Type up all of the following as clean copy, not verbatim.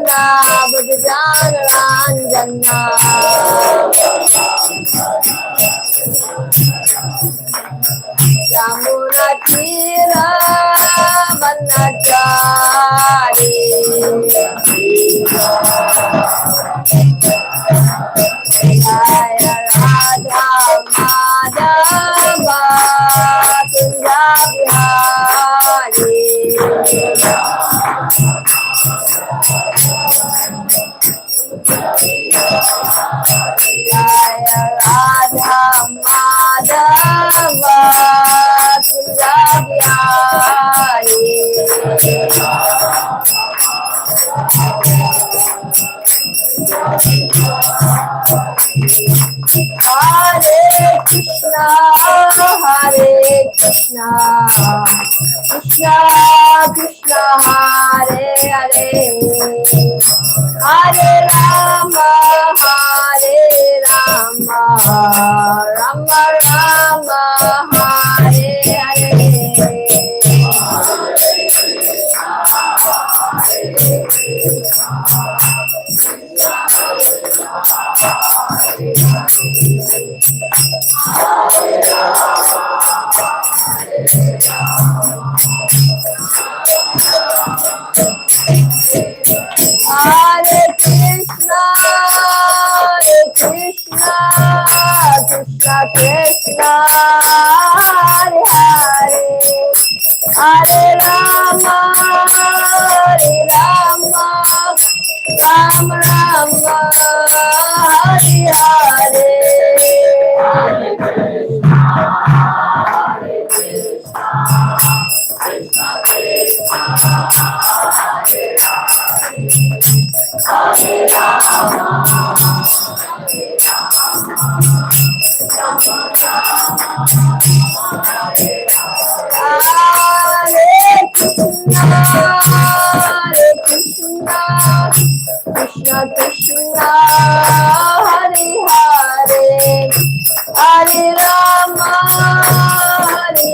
Krishna, Bhujan Ranjana. Yamuna Tira Vanachari. Jaya Radha Madhava Kunja Bihari. Jaya Radha Madhava Kunja Bihari. Hare Krishna, Krishna Krishna, Hare Hare, Hare Rama, Rama Rama, Hare Hare. Hare Krishna, Krishna Krishna, Hare Hare, Hare Rama, Rama Rama, Hare Hare. Krishna Krishna, Hare Hare, Hare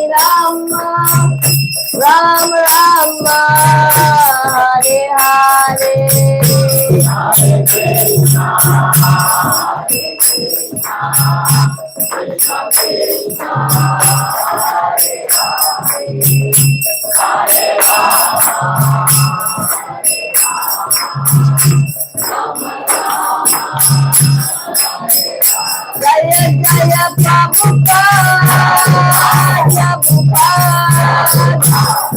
Rama, Rama Rama, Hare Hare. Hare Krishna, Krishna Krishna, Hare Hare, Hare Rama, Jaya Jaya Prabhupada,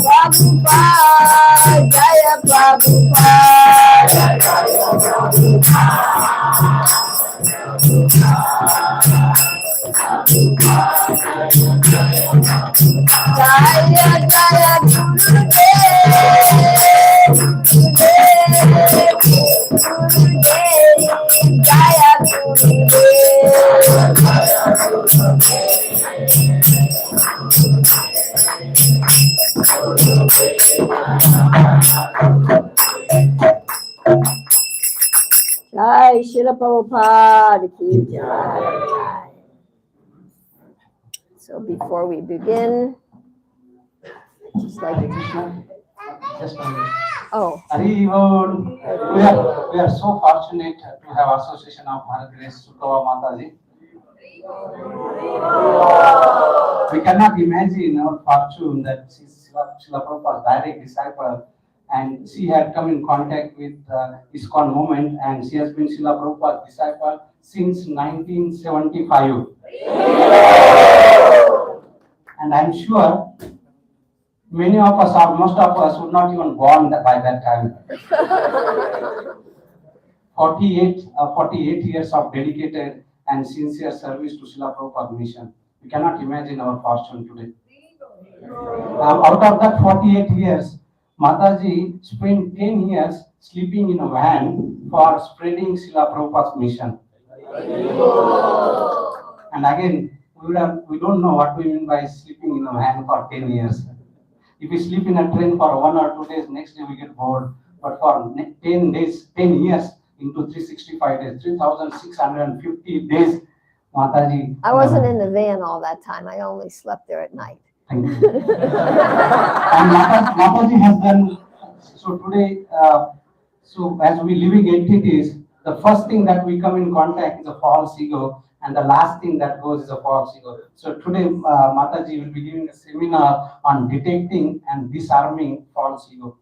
Prabhupada, Jaya Prabhupada. Jaya Jaya Gurudev, Jaya Jai Srila Prabhupada ki jai. So before we begin, just like Just one minute. oh, Haribol. We are so fortunate to have association of Her Grace Sukhavaha Mataji. We cannot imagine our fortune that she is Srila Prabhupada's direct disciple, and she had come in contact with ISKCON movement, and she has been Srila Prabhupada's disciple since 1975. And I'm sure many of us, or most of us, would not even born by that time. 48 years of dedicated and sincere service to Srila Prabhupada mission. We cannot imagine our fortune today. Out of that 48 years, Mataji spent 10 years sleeping in a van for spreading Srila Prabhupada's mission. And again, we don't know what we mean by sleeping in a van for 10 years. If we sleep in a train for 1 or 2 days, next day we get bored. But for 10 days, 10 years into 365 days, 3,650 days, Mataji. I wasn't in the van all that time. I only slept there at night. Thank you. And Mataji has done, so today So as we living entities, the first thing that we come in contact is a false ego, and the last thing that goes is a false ego. So today, Mataji will be giving a seminar on detecting and disarming false ego.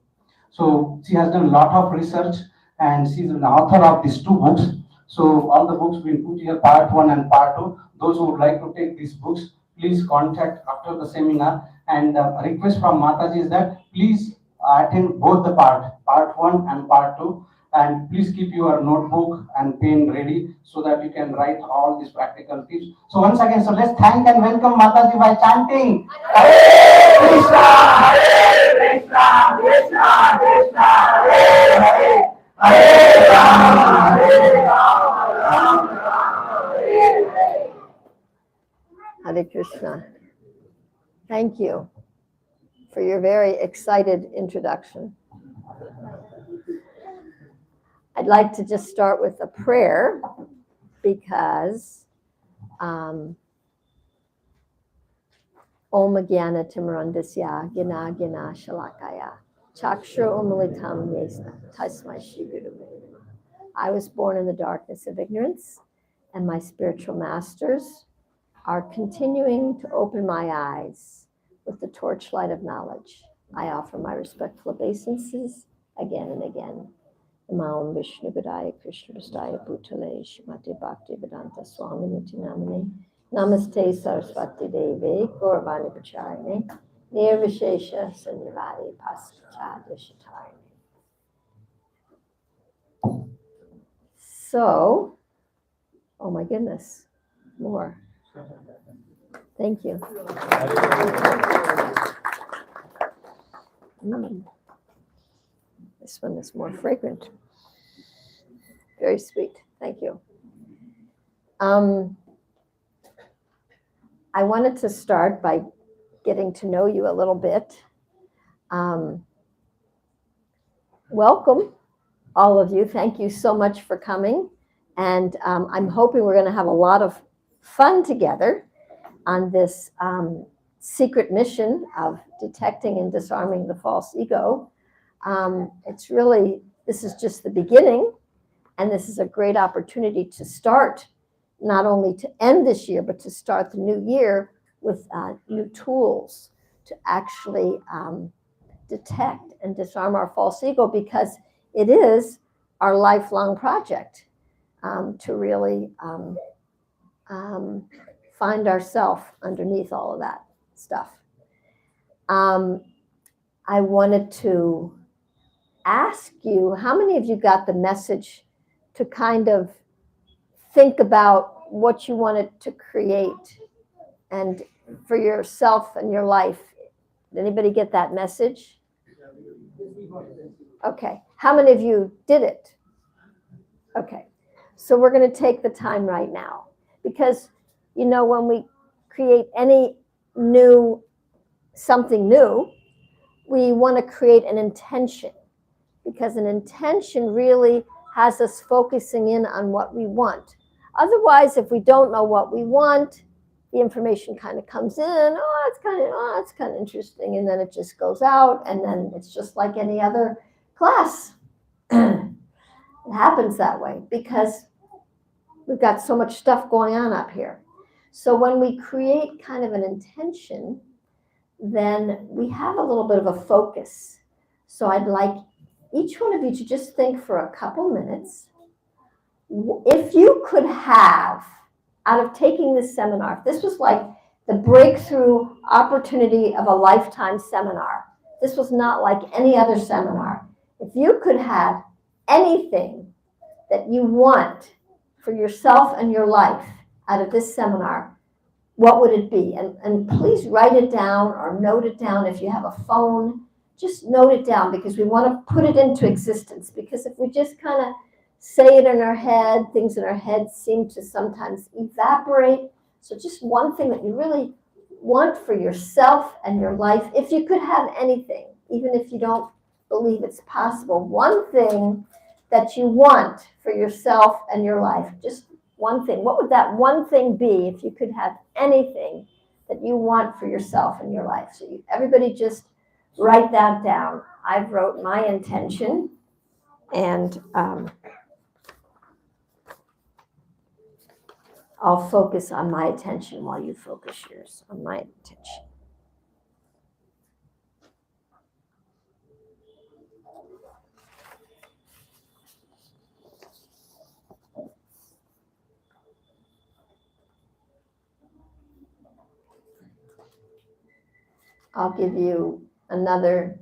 So she has done a lot of research, and she's an author of these two books. So all the books we put here, part 1 and part 2. Those who would like to take these books, please contact after the seminar. And a request from Mataji is that please attend both the part 1 and part 2. And please keep your notebook and pen ready so that you can write all these practical tips. So once again, so let's thank and welcome Mataji by chanting Hare Krishna, Hare Krishna, Krishna Krishna, Hare Hare, Hare Rama, Hare Rama, Rama Rama, Hare Hare. Hare Krishna. Thank you for your very excited introduction. I'd like to just start with a prayer because Om Gyana Timarandasya Gina Gina Shalakaya Chakshra Umalitam Yesna Tasmai Shri Guru. I was born in the darkness of ignorance, and my spiritual masters are continuing to open my eyes with the torchlight of knowledge. I offer my respectful obeisances again and again. Namo Vishnu Padaya Krishna Prasthaya Bhutale Shrimati Bhakti Vedanta Swami Niti Namane Namaste Saraswati Devi Gauravani Pacharine Nirvishesha Sanyavadi Paschachadya Shatarine. So, oh my goodness, more. Thank you. This one is more fragrant. Very sweet. Thank you. I wanted to start by getting to know you a little bit. Welcome, all of you. Thank you so much for coming. And I'm hoping we're going to have a lot of fun together on this secret mission of detecting and disarming the false ego. This is just the beginning, and this is a great opportunity to start, not only to end this year, but to start the new year with new tools to actually detect and disarm our false ego, because it is our lifelong project to really find ourselves underneath all of that stuff. I wanted to ask you, how many of you got the message to kind of think about what you wanted to create and for yourself and your life? Did anybody get that message? Okay. How many of you did it? Okay. So we're going to take the time right now, because, you know, when we create something new, we want to create an intention, because an intention really has us focusing in on what we want. Otherwise, if we don't know what we want, the information kind of comes in, it's kind of interesting, and then it just goes out, and then it's just like any other class. It happens that way because we've got so much stuff going on up here. So when we create kind of an intention, then we have a little bit of a focus. So I'd like each one of you to just think for a couple minutes, if you could have, out of taking this seminar, if this was like the breakthrough opportunity of a lifetime seminar, this was not like any other seminar. If you could have anything that you want for yourself and your life out of this seminar, what would it be? And please write it down or note it down if you have a phone. Just note it down, because we want to put it into existence. Because if we just kind of say it in our head, things in our head seem to sometimes evaporate. So just one thing that you really want for yourself and your life, if you could have anything, even if you don't believe it's possible, one thing that you want for yourself and your life, just one thing. What would that one thing be if you could have anything that you want for yourself and your life? So everybody just write that down. I've wrote my intention. And I'll focus on my attention while you focus yours on my attention. I'll give you another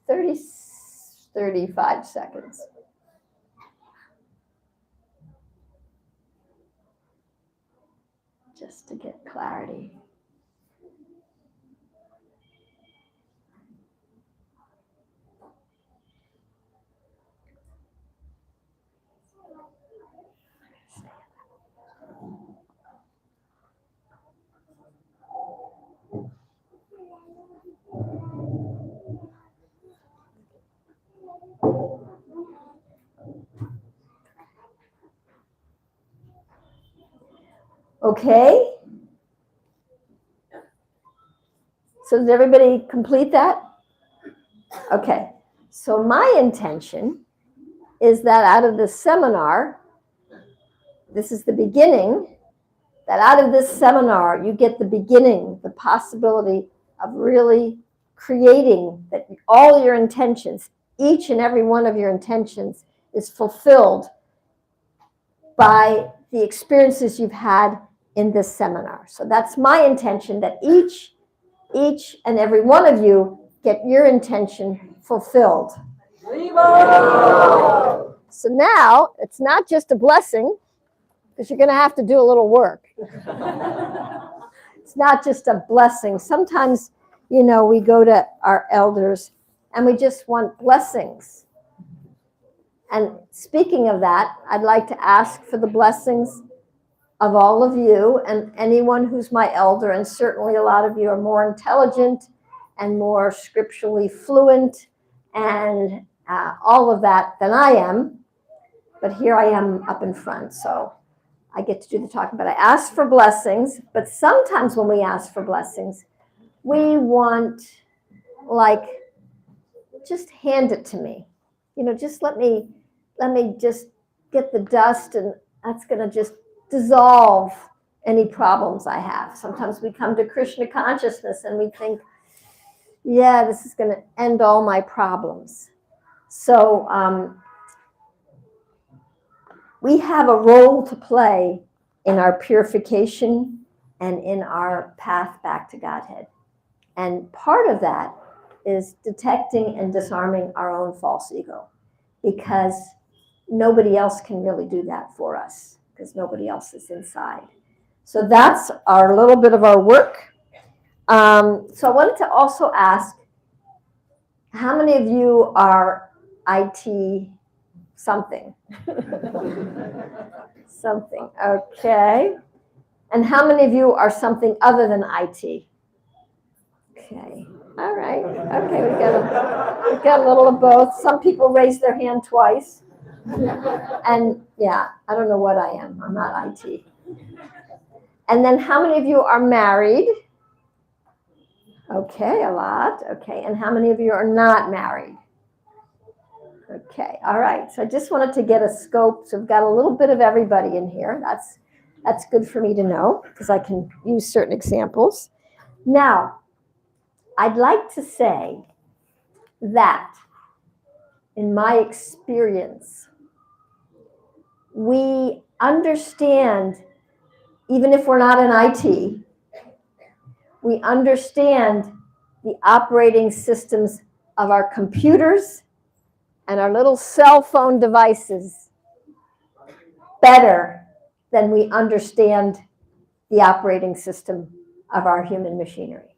35 seconds. Just to get clarity. Okay. So did everybody complete that? Okay. So my intention is that out of this seminar, this is the beginning, that out of this seminar, you get the beginning, the possibility of really creating that all your intentions, each and every one of your intentions is fulfilled by the experiences you've had in this seminar. So that's my intention, that each and every one of you get your intention fulfilled. So now it's not just a blessing, because you're going to have to do a little work. It's not just a blessing. Sometimes, we go to our elders and we just want blessings. And speaking of that, I'd like to ask for the blessings of all of you and anyone who's my elder, and certainly a lot of you are more intelligent and more scripturally fluent and all of that than I am. But here I am up in front, so I get to do the talking. But I ask for blessings, but sometimes when we ask for blessings, we want, just hand it to me. Just let me just get the dust, and that's going to just dissolve any problems I have. Sometimes we come to Krishna consciousness and we think, yeah, this is going to end all my problems. So we have a role to play in our purification and in our path back to Godhead. And part of that is detecting and disarming our own false ego, because nobody else can really do that for us, because nobody else is inside. So that's our little bit of our work. So I wanted to also ask, how many of you are IT something? Something, okay. And how many of you are something other than IT? Okay, all right. Okay, we got a little of both. Some people raise their hand twice. And yeah, I don't know what I am. I'm not IT. And then how many of you are married? Okay, a lot. Okay, and how many of you are not married? Okay, all right. So I just wanted to get a scope. So we've got a little bit of everybody in here. That's good for me to know, because I can use certain examples. Now, I'd like to say that in my experience, we understand, even if we're not in IT, we understand the operating systems of our computers and our little cell phone devices better than we understand the operating system of our human machinery.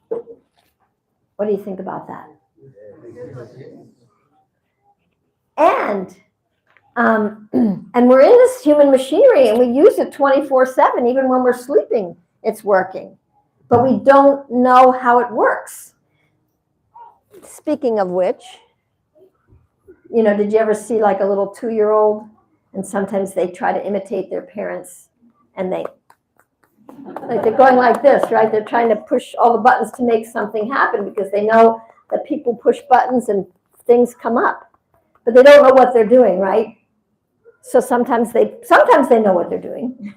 What do you think about that? And we're in this human machinery and we use it 24/7, even when we're sleeping, it's working. But we don't know how it works. Speaking of which, did you ever see like a little 2-year-old, and sometimes they try to imitate their parents, and they're going like this, right? They're trying to push all the buttons to make something happen, because they know that people push buttons and things come up. but they don't know what they're doing, right? So sometimes they know what they're doing,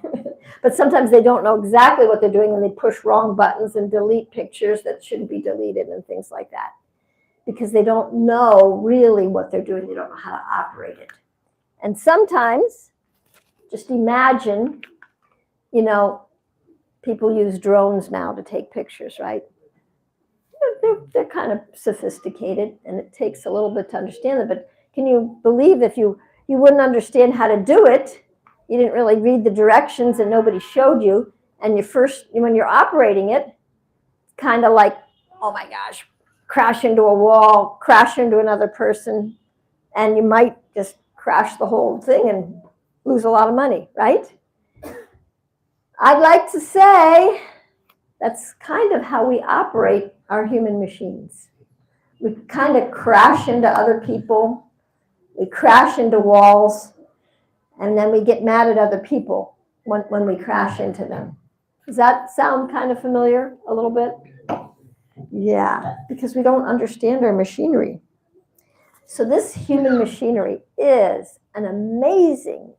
but sometimes they don't know exactly what they're doing, and they push wrong buttons and delete pictures that shouldn't be deleted and things like that, because they don't know really what they're doing. They don't know how to operate it. And sometimes, just imagine, people use drones now to take pictures, right? They're kind of sophisticated, and it takes a little bit to understand them. But can you believe if you wouldn't understand how to do it, you didn't really read the directions and nobody showed you, and when you're operating it, it's kind of like, oh my gosh, crash into a wall, crash into another person, and you might just crash the whole thing and lose a lot of money, right? I'd like to say that's kind of how we operate our human machines. We kind of crash into other people, we crash into walls, and then we get mad at other people when we crash into them. Does that sound kind of familiar a little bit? Yeah, because we don't understand our machinery. So this human machinery is an amazing,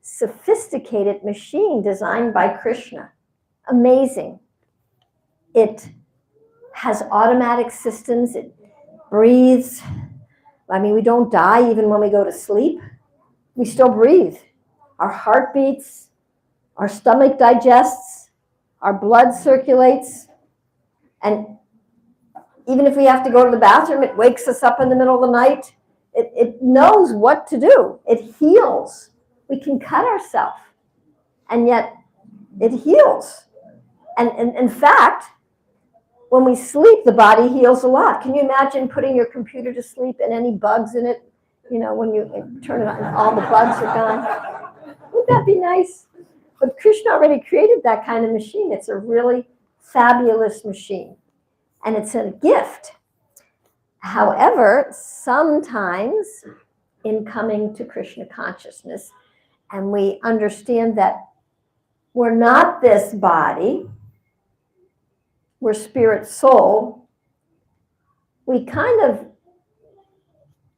sophisticated machine designed by Krishna. Amazing. It has automatic systems. It breathes. I mean, we don't die even when we go to sleep. We still breathe. Our heart beats. Our stomach digests. Our blood circulates. And even if we have to go to the bathroom, it wakes us up in the middle of the night. It knows what to do. It heals. We can cut ourselves, and yet it heals. And in fact, when we sleep, the body heals a lot. Can you imagine putting your computer to sleep and any bugs in it? When you turn it on, all the bugs are gone. Wouldn't that be nice? But Krishna already created that kind of machine. It's a really fabulous machine. And it's a gift. However, sometimes in coming to Krishna consciousness, and we understand that we're not this body, we're spirit soul, we kind of,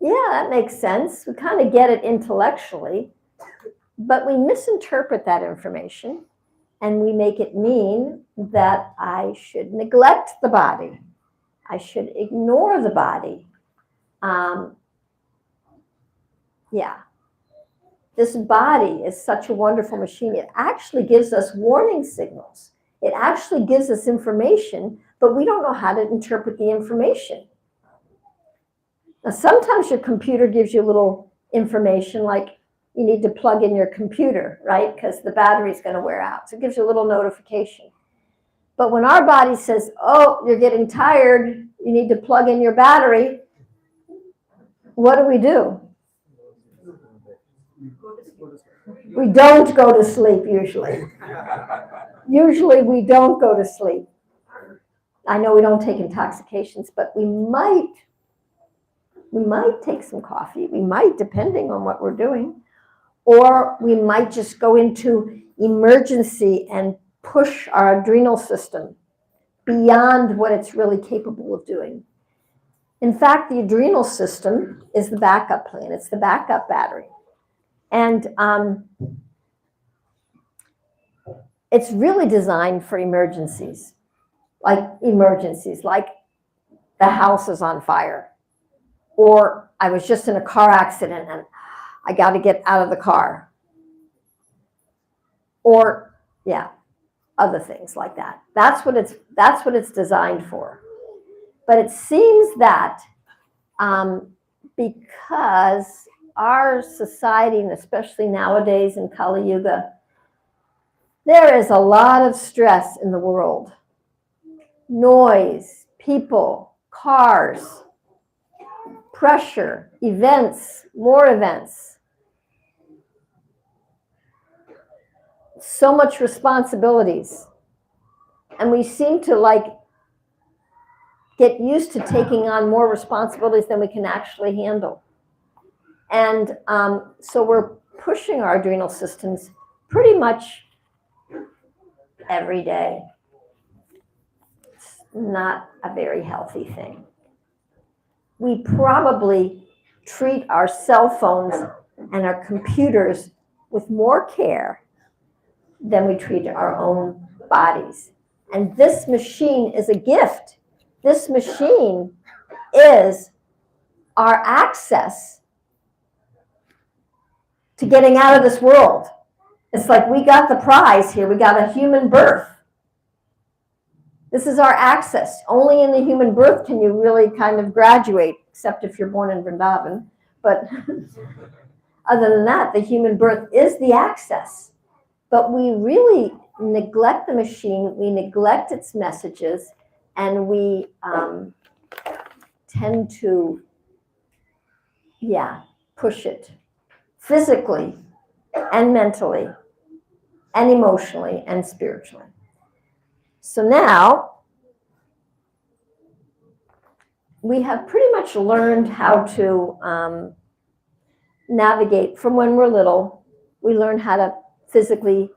that makes sense. We kind of get it intellectually, but we misinterpret that information, and we make it mean that I should neglect the body. I should ignore the body. This body is such a wonderful machine. It actually gives us warning signals. It actually gives us information, but we don't know how to interpret the information. Now, sometimes your computer gives you a little information, like you need to plug in your computer, right? Because the battery's going to wear out. So it gives you a little notification. But when our body says, oh, you're getting tired, you need to plug in your battery, what do? We don't go to sleep usually. Usually we don't go to sleep. I know we don't take intoxications, but we might take some coffee. We might, depending on what we're doing. Or we might just go into emergency and push our adrenal system beyond what it's really capable of doing. In fact, the adrenal system is the backup plan. It's the backup battery. And it's really designed for emergencies, like the house is on fire, or I was just in a car accident and I got to get out of the car, or other things like that. That's what it's designed for. But it seems that because our society, and especially nowadays in Kali Yuga, there is a lot of stress in the world. Noise, people, cars, pressure, events, more events. So much responsibilities. And we seem to get used to taking on more responsibilities than we can actually handle. And so we're pushing our adrenal systems pretty much every day. It's not a very healthy thing. we probably treat our cell phones and our computers with more care than we treat our own bodies. And this machine is a gift. This machine is our access to getting out of this world. It's like we got the prize here. We got a human birth. This is our access. Only in the human birth can you really kind of graduate, except if you're born in Vrindavan. But other than that, the human birth is the access. But we really neglect the machine, we neglect its messages, and we tend to, push it physically and mentally and emotionally and spiritually. So now we have pretty much learned how to navigate from when we're little. We learn how to physically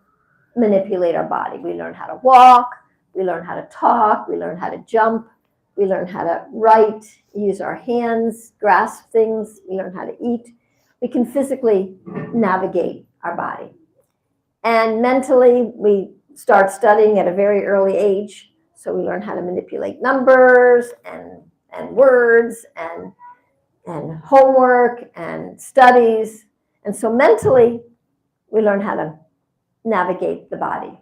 manipulate our body. We learn how to walk, we learn how to talk, we learn how to jump, we learn how to write, use our hands, grasp things, we learn how to eat. We can physically navigate our body. And mentally, we start studying at a very early age. So we learn how to manipulate numbers and words and homework and studies. And so mentally, we learn how to navigate the body.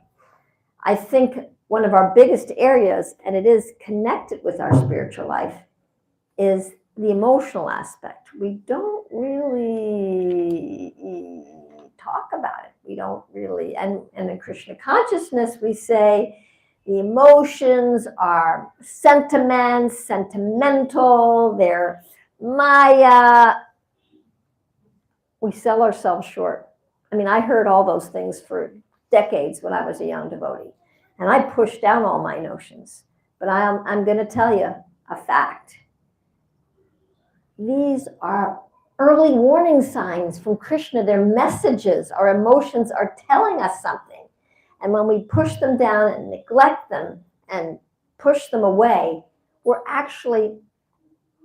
I think one of our biggest areas, and it is connected with our spiritual life, is the emotional aspect. We don't really talk about it. We don't really, and in Krishna consciousness, we say the emotions are sentiments, sentimental, they're Maya. We sell ourselves short. I mean, I heard all those things for decades when I was a young devotee, and I pushed down all my notions. But I'm going to tell you a fact. These are early warning signs from Krishna. They're messages. Our emotions are telling us something. And when we push them down and neglect them and push them away, we're actually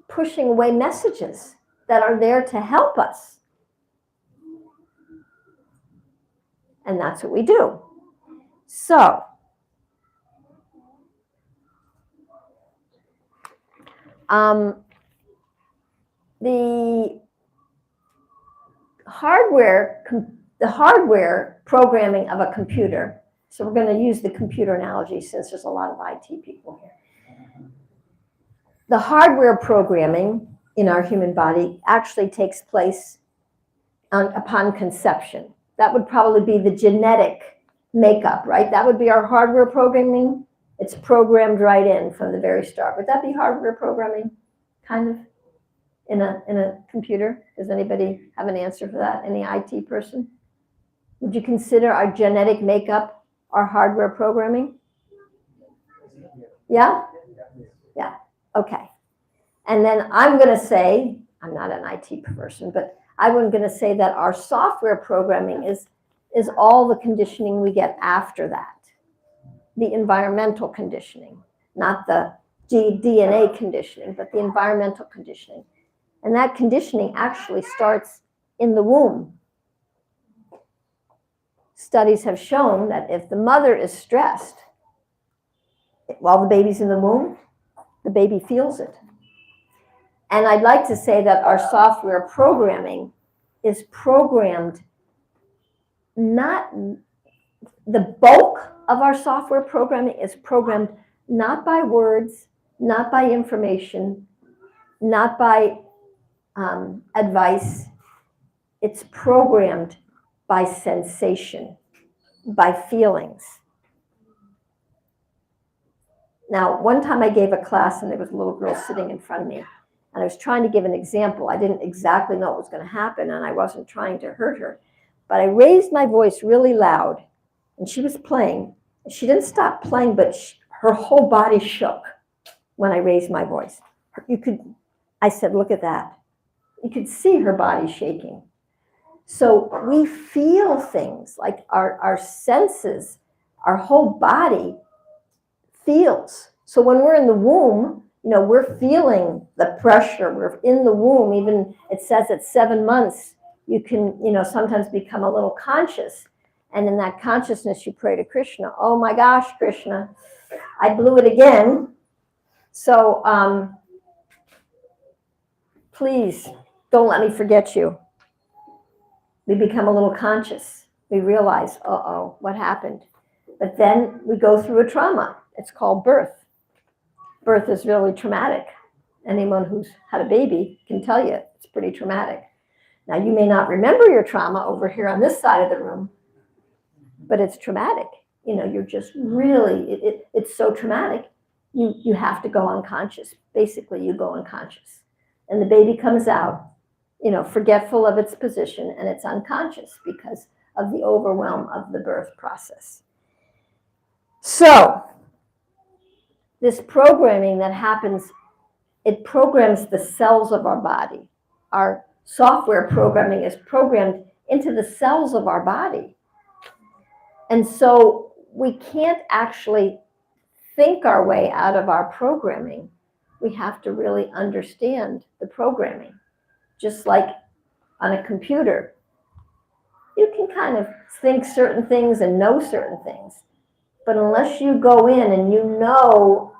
pushing away messages that are there to help us. And that's what we do. So, the hardware programming of a computer, so we're going to use the computer analogy since there's a lot of IT people here. The hardware programming in our human body actually takes place upon conception. That would probably be the genetic makeup, right? That would be our hardware programming. It's programmed right in from the very start. Would that be hardware programming, kind of, in a computer? Does anybody have an answer for that? Any IT person? Would you consider our genetic makeup our hardware programming? Yeah? Yeah. Okay. And then I'm going to say, I'm not an IT person, but I'm going to say that our software programming is all the conditioning we get after that. The environmental conditioning, not the DNA conditioning, but the environmental conditioning. And that conditioning actually starts in the womb. Studies have shown that if the mother is stressed while the baby's in the womb, the baby feels it. And I'd like to say that our software programming is programmed, not the bulk of our software programming is programmed not by words, not by information, not by advice. It's programmed by sensation, by feelings. Now, one time I gave a class and there was a little girl sitting in front of me, and I was trying to give an example. I didn't exactly know what was going to happen, and I wasn't trying to hurt her. But I raised my voice really loud, and she was playing. She didn't stop playing, but her whole body shook when I raised my voice. I said, look at that. You could see her body shaking. So we feel things like our senses, our whole body feels. So when we're in the womb, we're feeling the pressure. We're in the womb. Even it says at 7 months, you can, sometimes become a little conscious. And in that consciousness, you pray to Krishna. Oh my gosh, Krishna, I blew it again. So please don't let me forget you. We become a little conscious. We realize, uh-oh, what happened? But then we go through a trauma. It's called birth. Birth is really traumatic. Anyone who's had a baby can tell you it's pretty traumatic. Now, you may not remember your trauma over here on this side of the room, but it's traumatic. You're just really, it's so traumatic. You have to go unconscious. Basically, you go unconscious. And the baby comes out, forgetful of its position, and it's unconscious because of the overwhelm of the birth process. So, this programming that happens, it programs the cells of our body. Our software programming is programmed into the cells of our body. And so we can't actually think our way out of our programming. We have to really understand the programming. Just like on a computer, you can kind of think certain things and know certain things. But unless you go in and you know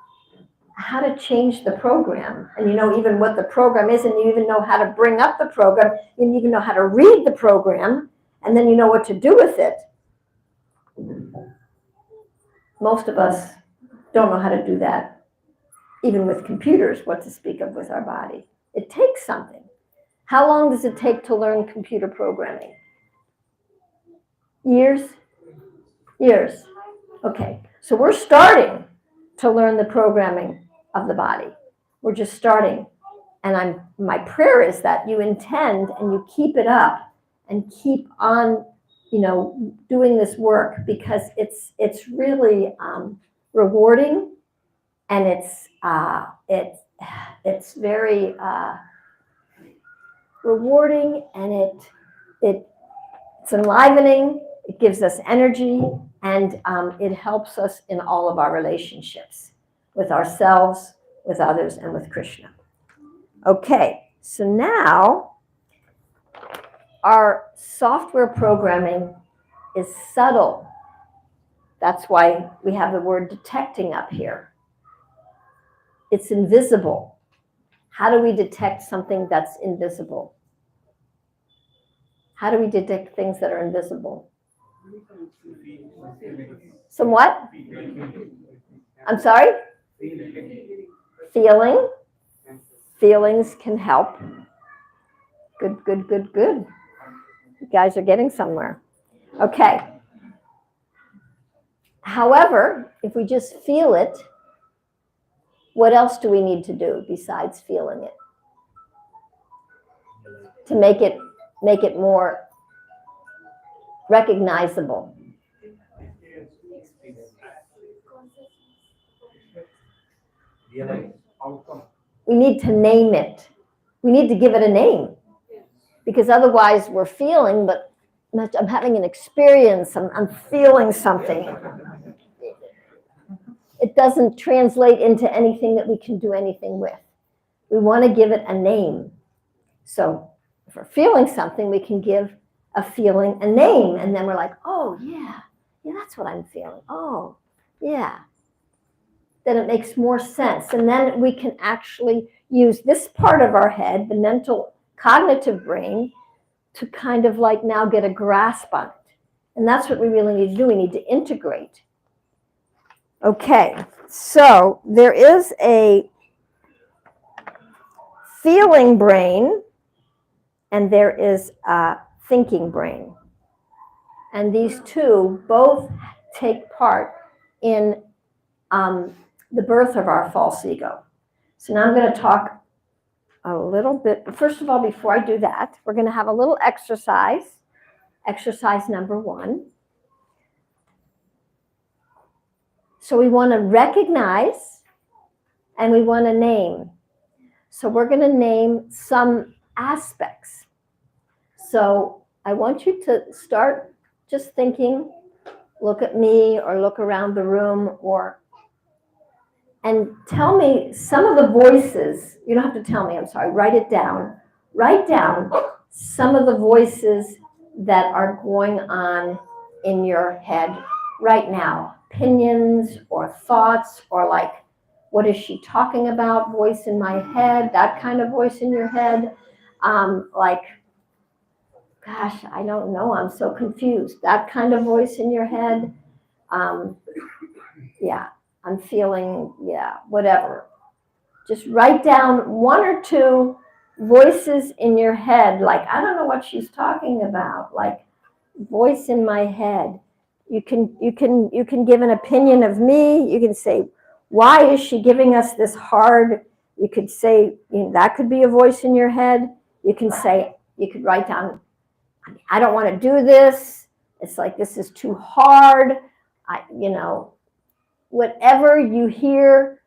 how to change the program, and you know even what the program is, and you even know how to bring up the program, and you even know how to read the program, and then you know what to do with it. Most of us don't know how to do that, even with computers, what to speak of with our body. It takes something. How long does it take to learn computer programming? Years? Years. Okay, so we're starting to learn the programming of the body. We're just starting. And my prayer is that you intend and you keep it up and keep on, doing this work, because it's really rewarding, and it's very rewarding, and it's enlivening. It gives us energy, and it helps us in all of our relationships with ourselves, with others, and with Krishna. Okay, so now our software programming is subtle. That's why we have the word detecting up here. It's invisible. How do we detect something that's invisible? How do we detect things that are invisible? Somewhat? I'm sorry? Feeling. Feelings can help. Good, good, good, good. You guys are getting somewhere. Okay. However, if we just feel it, what else do we need to do besides feeling it to make it more recognizable? We need to name it. We need to give it a name, because otherwise we're feeling, but I'm having an experience, I'm feeling something. It doesn't translate into anything that we can do anything with. We want to give it a name. So if we're feeling something, we can give a feeling a name, and then we're like, oh yeah, that's what I'm feeling. Oh yeah. Then it makes more sense. And then we can actually use this part of our head, the mental cognitive brain, to kind of like now get a grasp on it. And that's what we really need to do. We need to integrate. Okay, so there is a feeling brain and there is a thinking brain. And these two both take part in the birth of our false ego. So now I'm going to talk a little bit. But first of all, before I do that, we're going to have a little exercise. Exercise number 1. So we want to recognize and we want to name. So we're going to name some aspects. So I want you to start just thinking, look at me or look around the room, and tell me some of the voices. You don't have to tell me, I'm sorry. Write it down. Write down some of the voices that are going on in your head right now. Opinions or thoughts, or like, what is she talking about? Voice in my head, that kind of voice in your head. Like, gosh, I don't know, I'm so confused. That kind of voice in your head. Yeah, I'm feeling, yeah, whatever. Just write down one or two voices in your head, like, I don't know what she's talking about, like, voice in my head. You can give an opinion of me. You can say, why is she giving us this hard? You could say, that could be a voice in your head. You can say, you could write down, I don't want to do this. It's like, this is too hard. Whatever you hear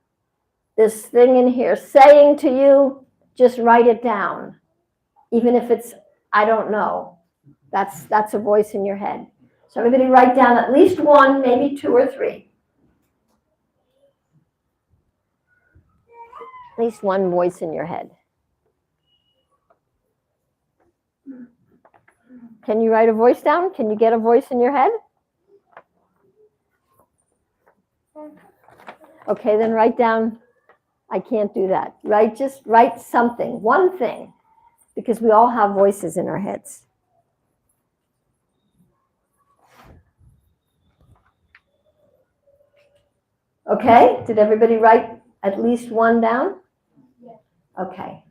this thing in here saying to you, just write it down. Even if it's, I don't know. That's a voice in your head. So everybody write down at least one, maybe two or three. At least one voice in your head. Can you write a voice down? Can you get a voice in your head? Okay, then write down, I can't do that. Just write something, one thing, because we all have voices in our heads. Okay, did everybody write at least one down? Okay,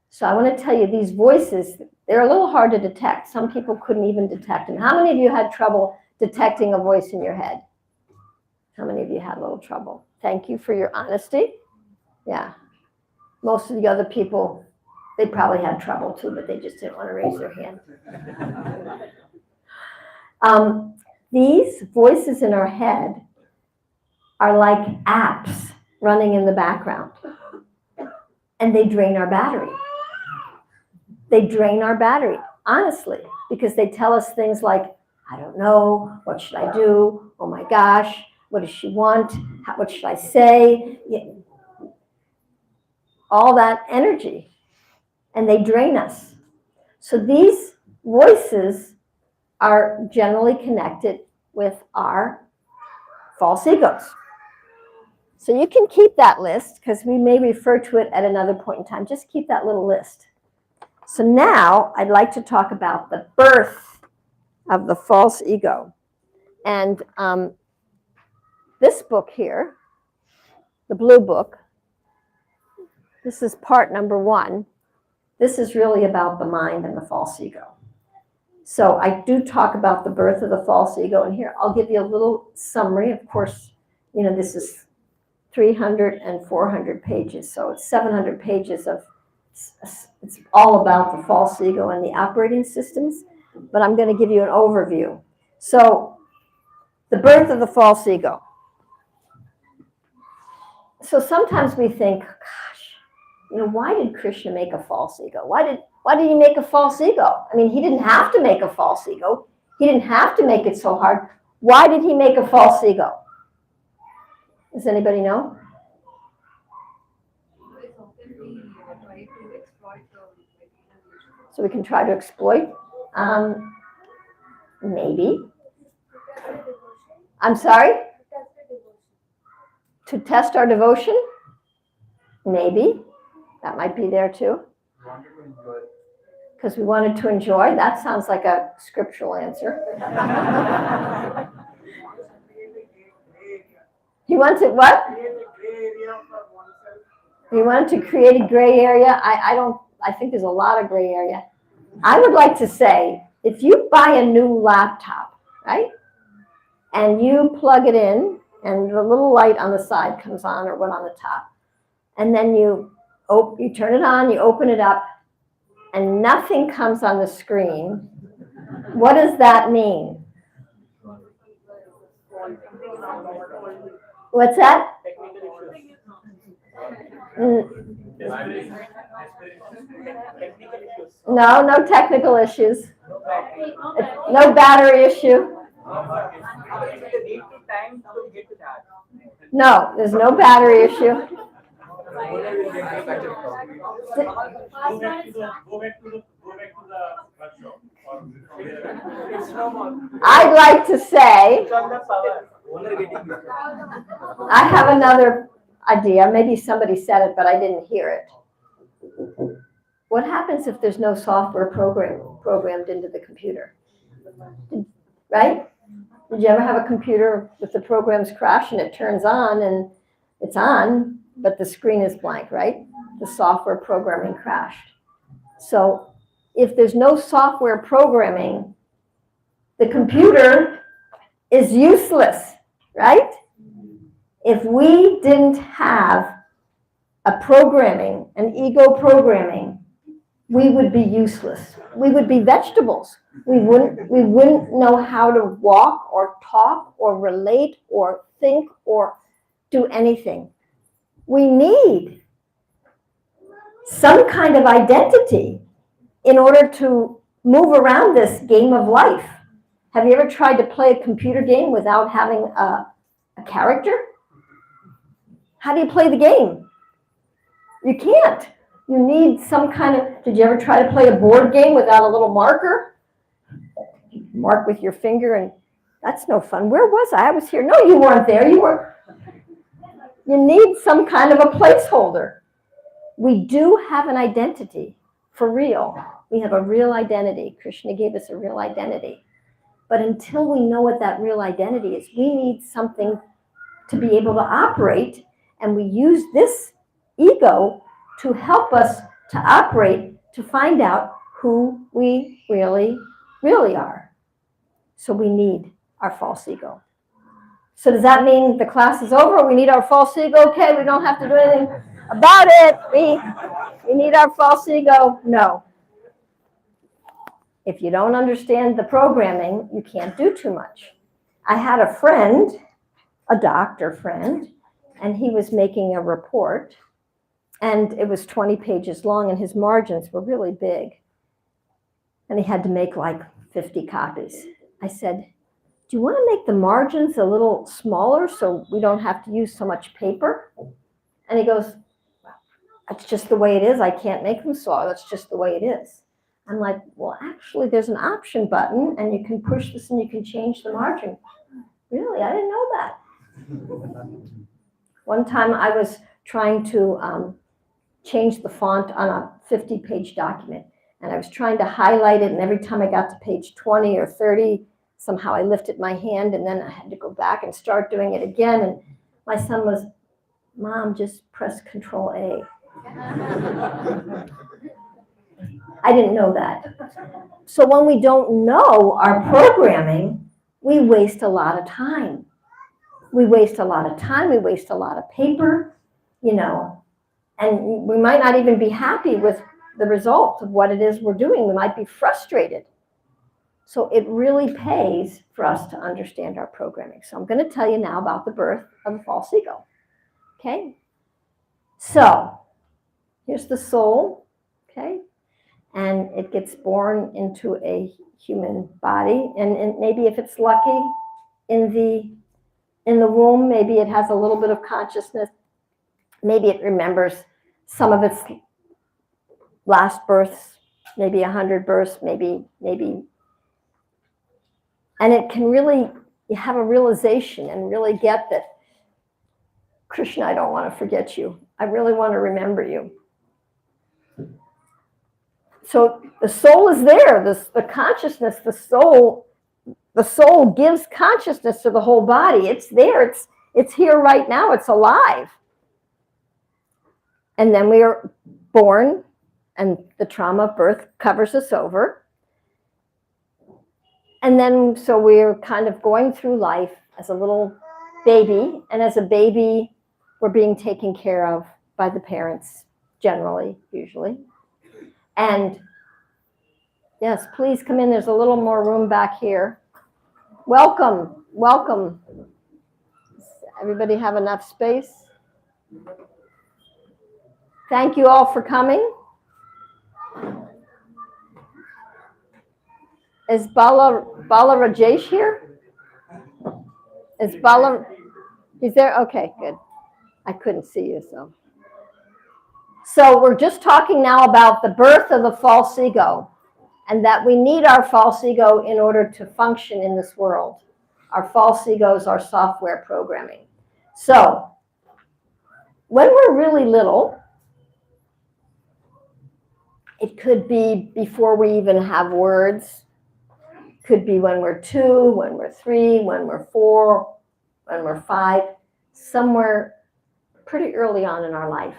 so I want to tell you, these voices, they're a little hard to detect. Some people couldn't even detect them. How many of you had trouble detecting a voice in your head? How many of you had a little trouble? Thank you for your honesty. Yeah, most of the other people, they probably had trouble too, but they just didn't want to raise their hand. These voices in our head are like apps running in the background, and they drain our battery. They drain our battery, honestly, because they tell us things like, I don't know, what should I do? Oh my gosh, what does she want? What should I say? All that energy, and they drain us. So these voices are generally connected with our false egos. So you can keep that list, because we may refer to it at another point in time. Just keep that little list. So now I'd like to talk about the birth of the false ego. And this book here, the blue book, this is part number 1. This is really about the mind and the false ego. So I do talk about the birth of the false ego. And here I'll give you a little summary. Of course, this is 300 and 400 pages. So it's 700 pages of, it's all about the false ego and the operating systems. But I'm going to give you an overview. So the birth of the false ego. So sometimes we think, gosh, why did Krishna make a false ego? Why did he make a false ego? I mean, he didn't have to make a false ego. He didn't have to make it so hard. Why did he make a false ego? Does anybody know? So we can try to exploit? Maybe. I'm sorry? To test our devotion? Maybe. That might be there too. Because we wanted to enjoy. That sounds like a scriptural answer. He wanted what? He wanted to create a gray area. I think there's a lot of gray area. I would like to say, if you buy a new laptop, right? And you plug it in, and the little light on the side comes on, or one on the top. And then you turn it on, you open it up, and nothing comes on the screen. What does that mean? What's that? No technical issues. No battery issue. No, there's no battery issue. I'd like to say, I have another idea. Maybe somebody said it, but I didn't hear it. What happens if there's no software programmed into the computer? Right? Did you ever have a computer with the programs crash and it turns on and it's on, but the screen is blank, right? The software programming crashed. So if there's no software programming, the computer is useless, right? If we didn't have a programming, an ego programming, we would be useless. We would be vegetables. We wouldn't know how to walk or talk or relate or think or do anything. We need some kind of identity in order to move around this game of life. Have you ever tried to play a computer game without having a character? How do you play the game? You can't. You need some kind of, did you ever try to play a board game without a little marker? Mark with your finger, and that's no fun. Where was I? I was here. No, you weren't there. You need some kind of a placeholder. We do have an identity, for real. We have a real identity. Krishna gave us a real identity. But until we know what that real identity is, we need something to be able to operate, and we use this ego to help us to operate, to find out who we really, really are. So we need our false ego. So does that mean the class is over? We need our false ego? Okay, we don't have to do anything about it. We need our false ego? No. If you don't understand the programming, you can't do too much. I had a friend, a doctor friend, and he was making a report, and it was 20 pages long, and his margins were really big. And he had to make like 50 copies. I said, do you want to make the margins a little smaller so we don't have to use so much paper? And he goes, that's just the way it is. I can't make them smaller. That's just the way it is. I'm like, well, actually, there's an option button, and you can push this and you can change the margin. Really? I didn't know that. One time I was trying to change the font on a 50-page document, and I was trying to highlight it, and every time I got to page 20 or 30, somehow I lifted my hand, and then I had to go back and start doing it again, and my son was, Mom, just press Control A. I didn't know that. So when we don't know our programming, we waste a lot of time. We waste a lot of time, we waste a lot of paper, and we might not even be happy with the result of what it is we're doing. We might be frustrated. So it really pays for us to understand our programming. So I'm going to tell you now about the birth of the false ego. Okay? So here's the soul, okay? And it gets born into a human body. And maybe if it's lucky, in the womb, maybe it has a little bit of consciousness. Maybe it remembers some of its last births, maybe 100 births, maybe. And it can really have a realization and really get that, Krishna, I don't want to forget you. I really want to remember you. So the soul is there, the consciousness, the soul gives consciousness to the whole body. It's there, it's here right now, it's alive. And then we are born, and the trauma of birth covers us over. And then, so we're kind of going through life as a little baby, and as a baby, we're being taken care of by the parents, generally, usually. And yes, please come in. There's a little more room back here. Welcome, welcome. Does everybody have enough space? Thank you all for coming. Is Bala Rajesh here? Is Bala? He's there? Okay, good. I couldn't see you, so. So we're just talking now about the birth of the false ego, and that we need our false ego in order to function in this world. Our false ego is our software programming. So when we're really little, it could be before we even have words. It could be when we're 2, when we're 3, when we're 4, when we're 5, somewhere pretty early on in our life.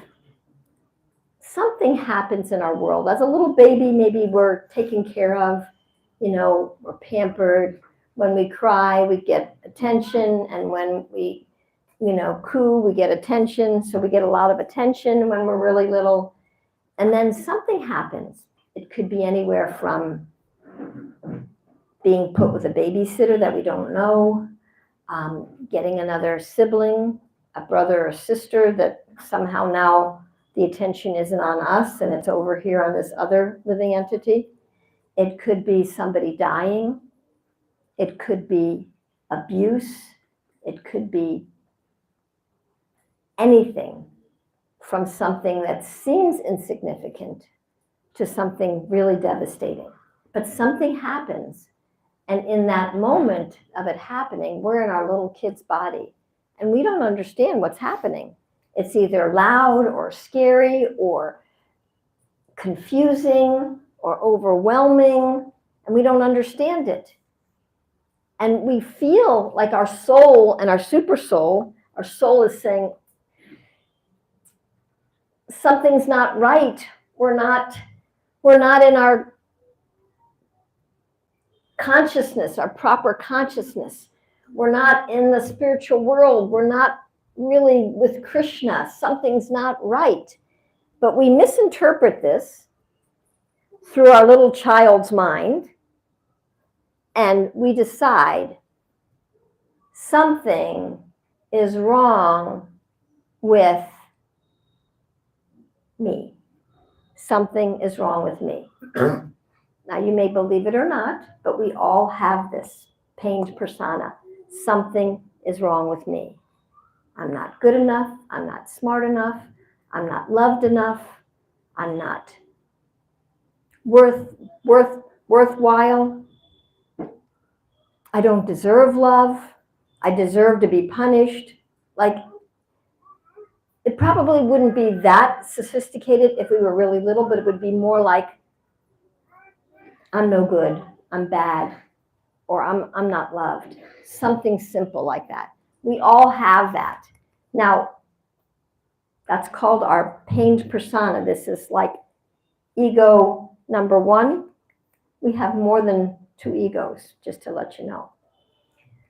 Something happens in our world. As a little baby, maybe we're taken care of, we're pampered. When we cry, we get attention, and when we, coo, we get attention. So we get a lot of attention when we're really little. And then something happens. It could be anywhere from being put with a babysitter that we don't know, getting another sibling, a brother or sister that somehow now the attention isn't on us and it's over here on this other living entity. It could be somebody dying. It could be abuse. It could be anything from something that seems insignificant to something really devastating. But something happens, and in that moment of it happening, we're in our little kid's body, and we don't understand what's happening. It's either loud or scary or confusing or overwhelming, and we don't understand it. And we feel like our soul and our super soul, our soul is saying, something's not right. We're not in our consciousness, our proper consciousness. We're not in the spiritual world. We're not really with Krishna. Something's not right. But we misinterpret this through our little child's mind, and we decide something is wrong with me. Something is wrong with me. Now, you may believe it or not, but we all have this pained persona. Something is wrong with me. I'm not good enough. I'm not smart enough. I'm not loved enough. I'm not worthwhile. I don't deserve love. I deserve to be punished. Like, it probably wouldn't be that sophisticated if we were really little, but it would be more like, I'm no good, I'm bad, or I'm not loved. Something simple like that. We all have that. Now, that's called our pained persona. This is like ego number 1. We have more than 2 egos, just to let you know.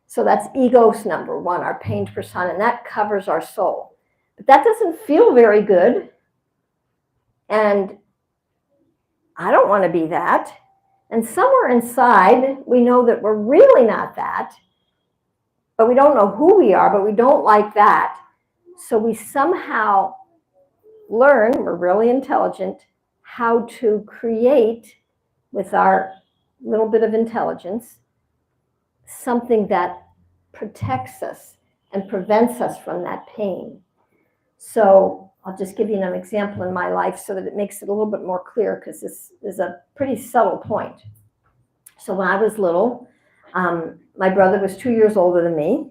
So that's egos number 1, our pained persona, and that covers our soul. But that doesn't feel very good. And I don't want to be that. And somewhere inside, we know that we're really not that. But we don't know who we are, but we don't like that. So we somehow learn, we're really intelligent, how to create with our little bit of intelligence something that protects us and prevents us from that pain. So I'll just give you an example in my life so that it makes it a little bit more clear, because this is a pretty subtle point. So when I was little, my brother was 2 years older than me,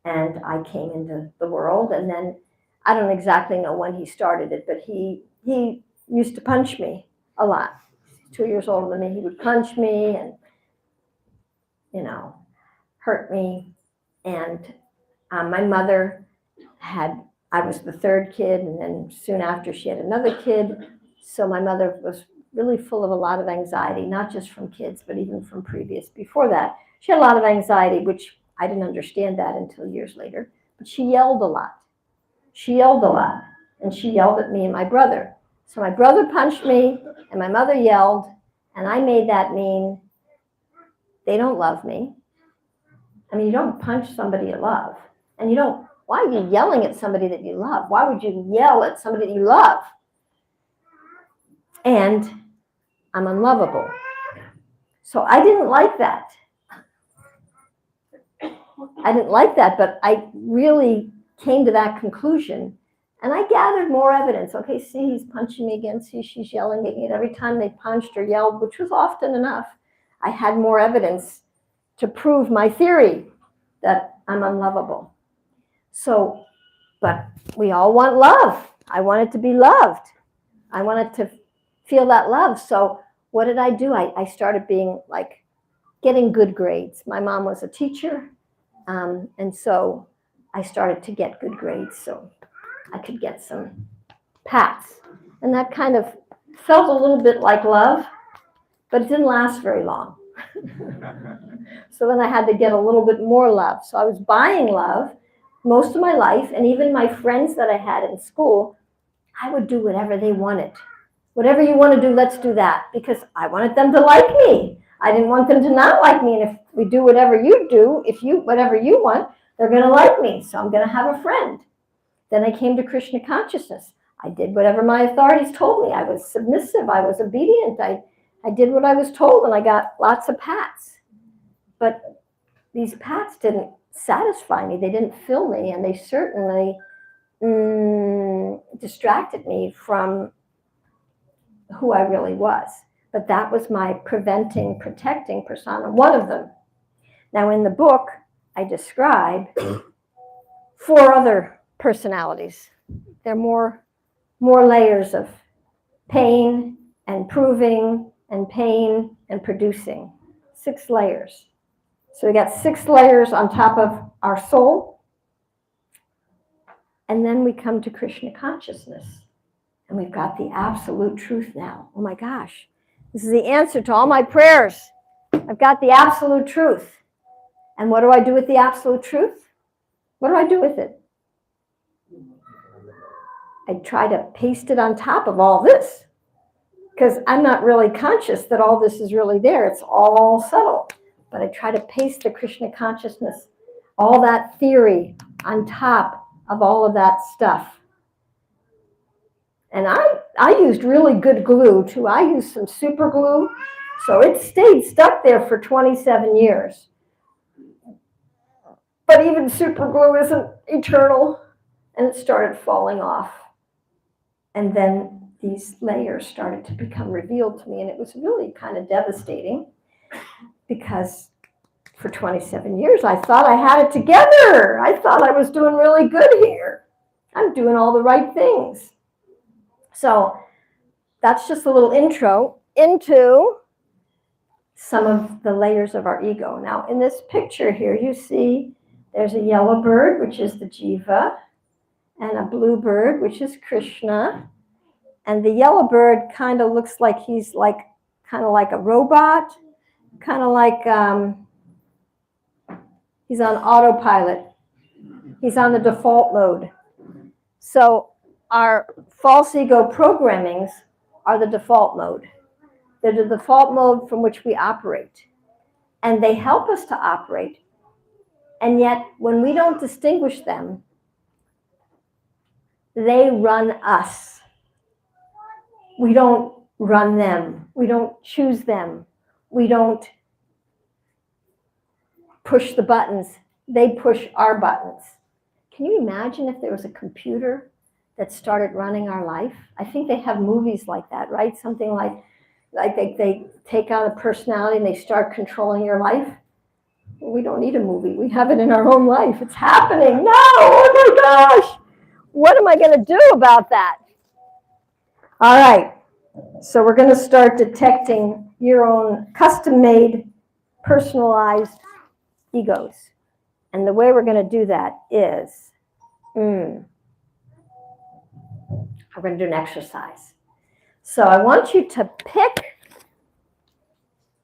and I came into the world, and then I don't exactly know when he started it, but he used to punch me a lot. 2 years older than me, he would punch me and, hurt me. And my mother I was the 3rd kid, and then soon after she had another kid. So my mother was really full of a lot of anxiety, not just from kids, but even from before that. She had a lot of anxiety, which I didn't understand that until years later. But she yelled a lot. And she yelled at me and my brother. So my brother punched me, and my mother yelled, and I made that mean they don't love me. I mean, you don't punch somebody you love. And why are you yelling at somebody that you love? Why would you yell at somebody that you love? And I'm unlovable. So I didn't like that. I didn't like that, but I really came to that conclusion. And I gathered more evidence. Okay, see, he's punching me again. See, she's yelling at me. And every time they punched or yelled, which was often enough, I had more evidence to prove my theory that I'm unlovable. So, but we all want love. I wanted to be loved. I wanted to feel that love. So what did I do? I started being like getting good grades. My mom was a teacher. And so I started to get good grades so I could get some pats. And that kind of felt a little bit like love, but it didn't last very long. So then I had to get a little bit more love. So I was buying love most of my life, and even my friends that I had in school, I would do whatever they wanted. Whatever you want to do, let's do that, because I wanted them to like me. I didn't want them to not like me, and if we do whatever you do, whatever you want, they're going to like me, so I'm going to have a friend. Then I came to Krishna consciousness. I did whatever my authorities told me. I was submissive. I was obedient. I did what I was told, and I got lots of pats. But these pats didn't satisfy me. They didn't fill me, and they certainly distracted me from who I really was. But that was my preventing, protecting persona, one of them. Now, in the book, I describe 4 other personalities. There are more layers of pain and proving and pain and producing. 6 layers. So we got 6 layers on top of our soul. And then we come to Krishna consciousness. And we've got the absolute truth now. Oh my gosh. This is the answer to all my prayers. I've got the absolute truth. And what do I do with the absolute truth? What do I do with it? I try to paste it on top of all this, because I'm not really conscious that all this is really there. It's all subtle. But I try to paste the Krishna consciousness, all that theory on top of all of that stuff. And I used really good glue too. I used some super glue, so it stayed stuck there for 27 years. But even super glue isn't eternal, and it started falling off. And then these layers started to become revealed to me, and it was really kind of devastating, because for 27 years I thought I had it together. I thought I was doing really good here. I'm doing all the right things. So that's just a little intro into some of the layers of our ego. Now, in this picture here, you see there's a yellow bird, which is the jiva, and a blue bird, which is Krishna. And the yellow bird kind of looks like he's kind of like a robot, kind of like he's on autopilot. He's on the default mode. So our false ego programmings are the default mode. They're the default mode from which we operate. And they help us to operate. And yet, when we don't distinguish them, they run us. We don't run them. We don't choose them. We don't push the buttons. They push our buttons. Can you imagine if there was a computer that started running our life? I think they have movies like that, right? Something like they take on a personality and they start controlling your life. Well, we don't need a movie. We have it in our own life. It's happening. No, oh my gosh. What am I going to do about that? All right. So we're going to start detecting your own custom-made, personalized egos. And the way we're going to do that is we're going to do an exercise. So I want you to pick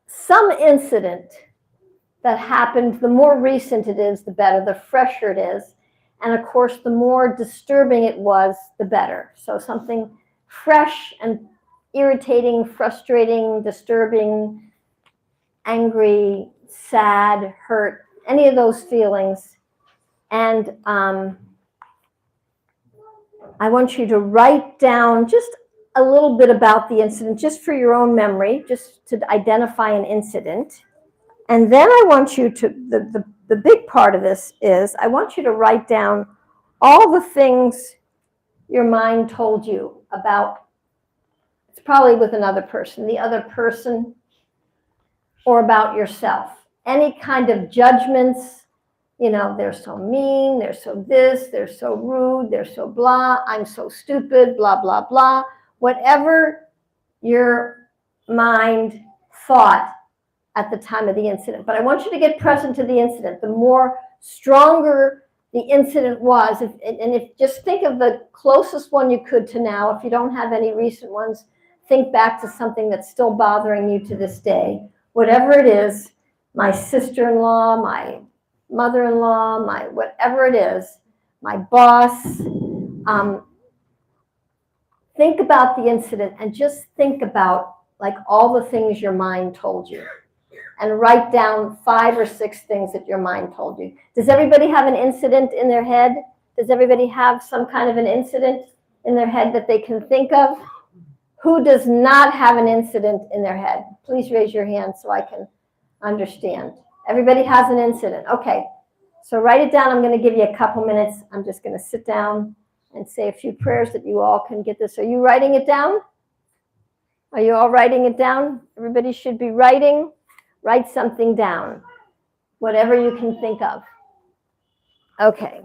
some incident that happened. The more recent it is, the better, the fresher it is. And of course, the more disturbing it was, the better. So something fresh and irritating, frustrating, disturbing, angry, sad, hurt, any of those feelings. And I want you to write down just a little bit about the incident, just for your own memory, just to identify an incident. And then I want you to, the big part of this is I want you to write down all the things your mind told you about. It's probably with another person, the other person, or about yourself. Any kind of judgments, they're so mean, they're so this, they're so rude, they're so blah, I'm so stupid, blah, blah, blah. Whatever your mind thought at the time of the incident. But I want you to get present to the incident. The more stronger the incident was, if just think of the closest one you could to now. If you don't have any recent ones, think back to something that's still bothering you to this day. Whatever it is, my sister-in-law, my mother-in-law, my whatever it is, my boss. Think about the incident and just think about like all the things your mind told you. And write down 5 or 6 things that your mind told you. Does everybody have an incident in their head? Does everybody have some kind of an incident in their head that they can think of? Who does not have an incident in their head? Please raise your hand so I can understand. Everybody has an incident. Okay, so write it down. I'm going to give you a couple minutes. I'm just going to sit down and say a few prayers that you all can get this. Are you writing it down? Are you all writing it down? Everybody should be writing. Write something down, whatever you can think of. Okay.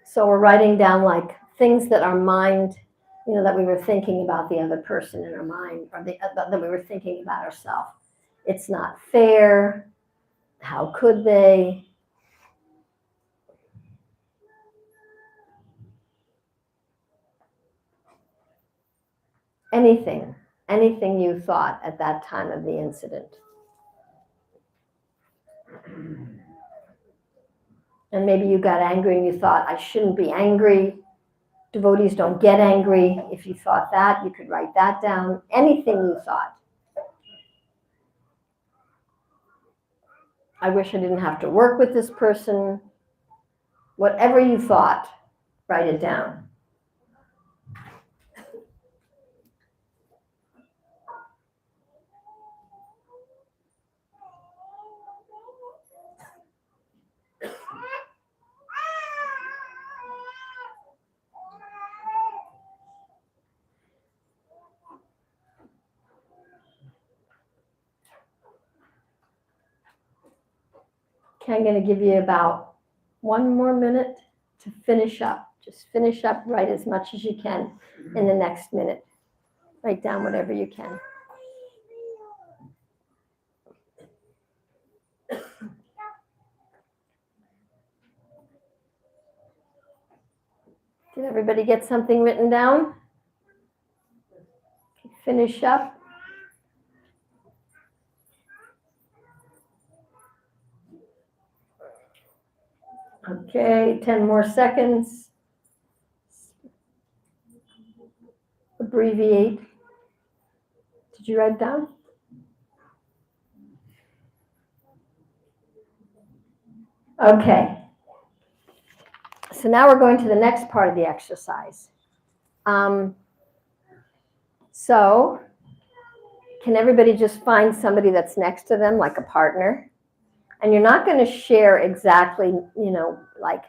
So we're writing down like things that our mind, that we were thinking about the other person in our mind, or that we were thinking about ourselves. It's not fair. How could they? Anything you thought at that time of the incident. And maybe you got angry and you thought, I shouldn't be angry. Devotees don't get angry. If you thought that, you could write that down. Anything you thought. I wish I didn't have to work with this person. Whatever you thought, write it down. Okay, I'm going to give you about 1 more minute to finish up. Just finish up, write as much as you can in the next minute. Write down whatever you can. Did everybody get something written down? Finish up. Okay, 10 more seconds. Abbreviate. Did you write it down? Okay. So now we're going to the next part of the exercise. So can everybody just find somebody that's next to them, like a partner? And you're not going to share exactly, like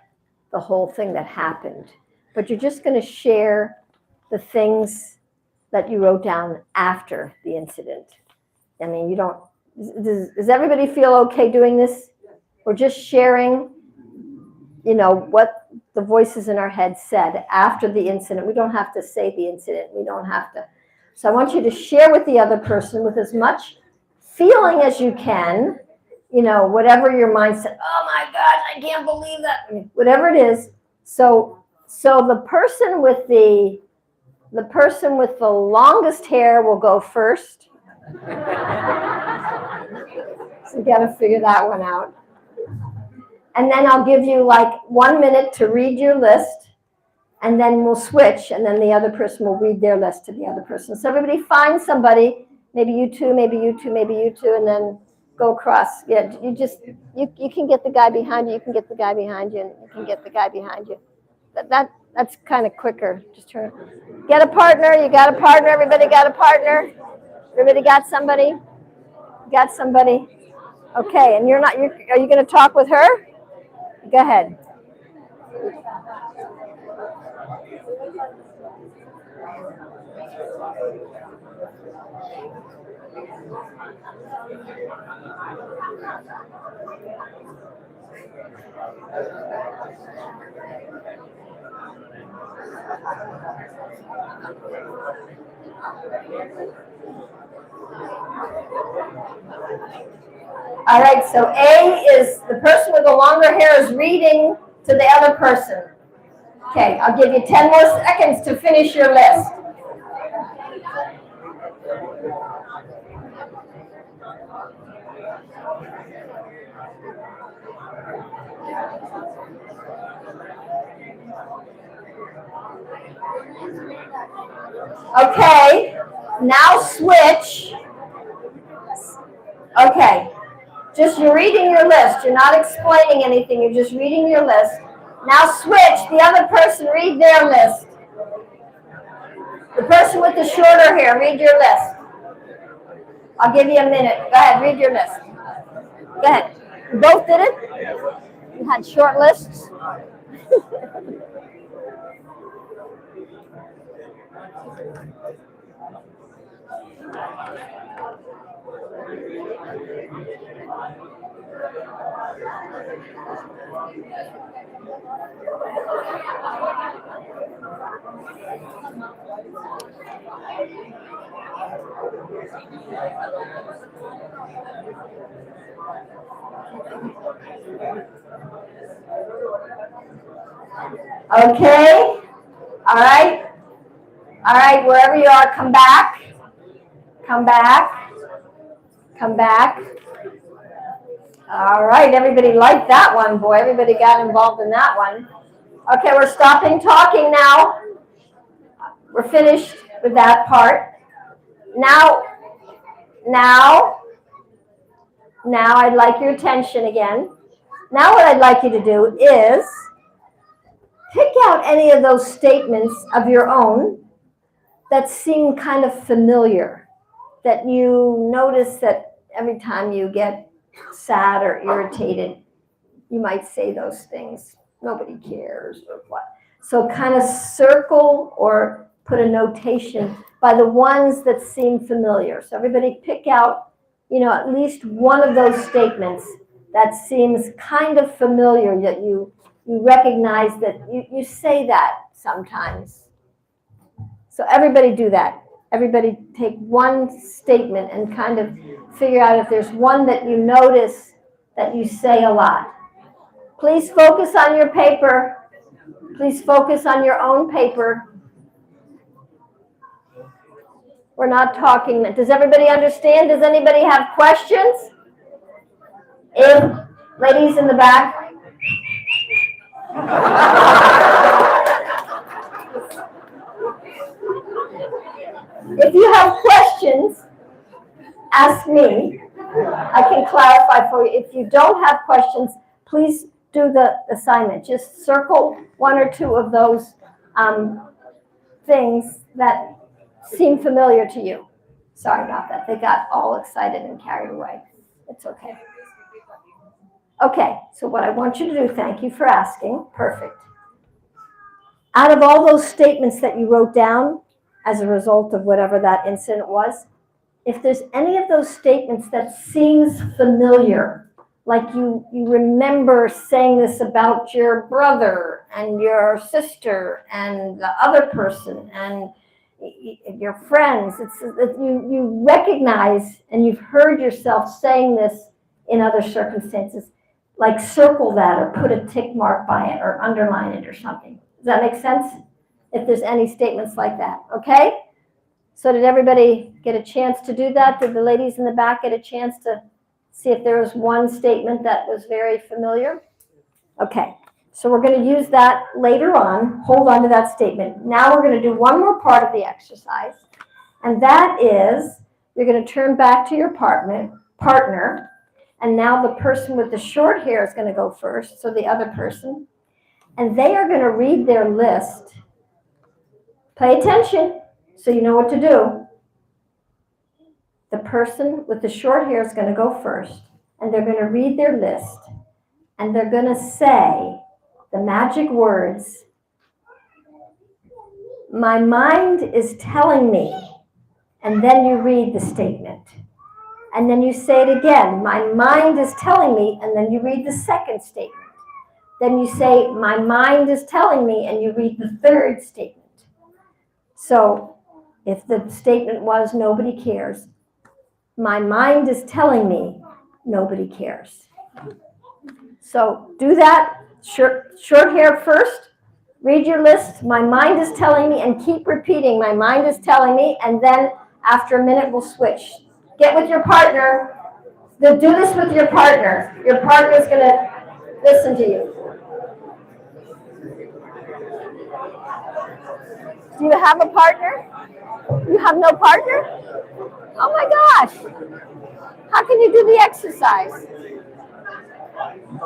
the whole thing that happened, but you're just going to share the things that you wrote down after the incident. I mean, does everybody feel okay doing this? We're just sharing, what the voices in our head said after the incident. We don't have to say the incident. We don't have to. So I want you to share with the other person with as much feeling as you can, whatever your mind said. Oh my gosh, I I can't believe that. I mean, whatever it is. So the person with the longest hair will go first. So you got to figure that one out. And then I'll give you like 1 minute to read your list, and then we'll switch, and then the other person will read their list to the other person. So everybody find somebody, maybe you two, maybe you two, maybe you two, and then go across. Yeah, you can get the guy behind you, you can get the guy behind you, and you can get the guy behind you. That's kind of quicker. Just try to get a partner. You got a partner. Everybody got a partner. Everybody got somebody. Got somebody. Okay, and are you going to talk with her? Go ahead. All right, so A is the person with the longer hair is reading to the other person. Okay, I'll give you 10 more seconds to finish your list. Okay, now switch. Okay, just you're reading your list. You're not explaining anything. You're just reading your list. Now switch. The other person, read their list. The person with the shorter hair, read your list. I'll give you a minute. Go ahead, read your list. Go ahead. You both did it? You had short lists? Okay. All right. All right, wherever you are, come back. Come back. Come back. All right, everybody liked that one, boy. Everybody got involved in that one. Okay, we're stopping talking now. We're finished with that part. Now I'd like your attention again. Now what I'd like you to do is pick out any of those statements of your own that seem kind of familiar, that you notice that every time you get sad or irritated, you might say those things. Nobody cares or what. So kind of circle or put a notation by the ones that seem familiar. So everybody pick out, at least one of those statements that seems kind of familiar, that you recognize that you say that sometimes. So everybody do that. Everybody take one statement and kind of figure out if there's one that you notice that you say a lot. Please focus on your paper. Please focus on your own paper. We're not talking. Does everybody understand? Does anybody have questions? Ladies in the back. If you have questions, ask me. I can clarify for you. If you don't have questions, please do the assignment. Just circle one or two of those things that seem familiar to you. Sorry about that. They got all excited and carried away. It's okay. Okay, so what I want you to do, thank you for asking. Perfect. Out of all those statements that you wrote down as a result of whatever that incident was, if there's any of those statements that seems familiar, like you remember saying this about your brother and your sister and the other person and your friends, you recognize and you've heard yourself saying this in other circumstances, like circle that or put a tick mark by it or underline it or something. Does that make sense? If there's any statements like that, okay? So did everybody get a chance to do that? Did the ladies in the back get a chance to see if there was one statement that was very familiar? Okay, so we're going to use that later on. Hold on to that statement. Now we're going to do one more part of the exercise, and that is you're going to turn back to your partner, and now the person with the short hair is going to go first, so the other person, and they are going to read their list. Pay attention so you know what to do. The person with the short hair is going to go first, and they're going to read their list, and they're going to say the magic words, "My mind is telling me," and then you read the statement. And then you say it again, "My mind is telling me," and then you read the second statement. Then you say, "My mind is telling me," and you read the third statement. So if the statement was, "Nobody cares," "My mind is telling me nobody cares." So do that, short hair first, read your list, "My mind is telling me," and keep repeating, "My mind is telling me," and then after a minute we'll switch. Get with your partner. Do this with your partner. Your partner is going to listen to you. Do you have a partner? You have no partner? Oh my gosh. How can you do the exercise?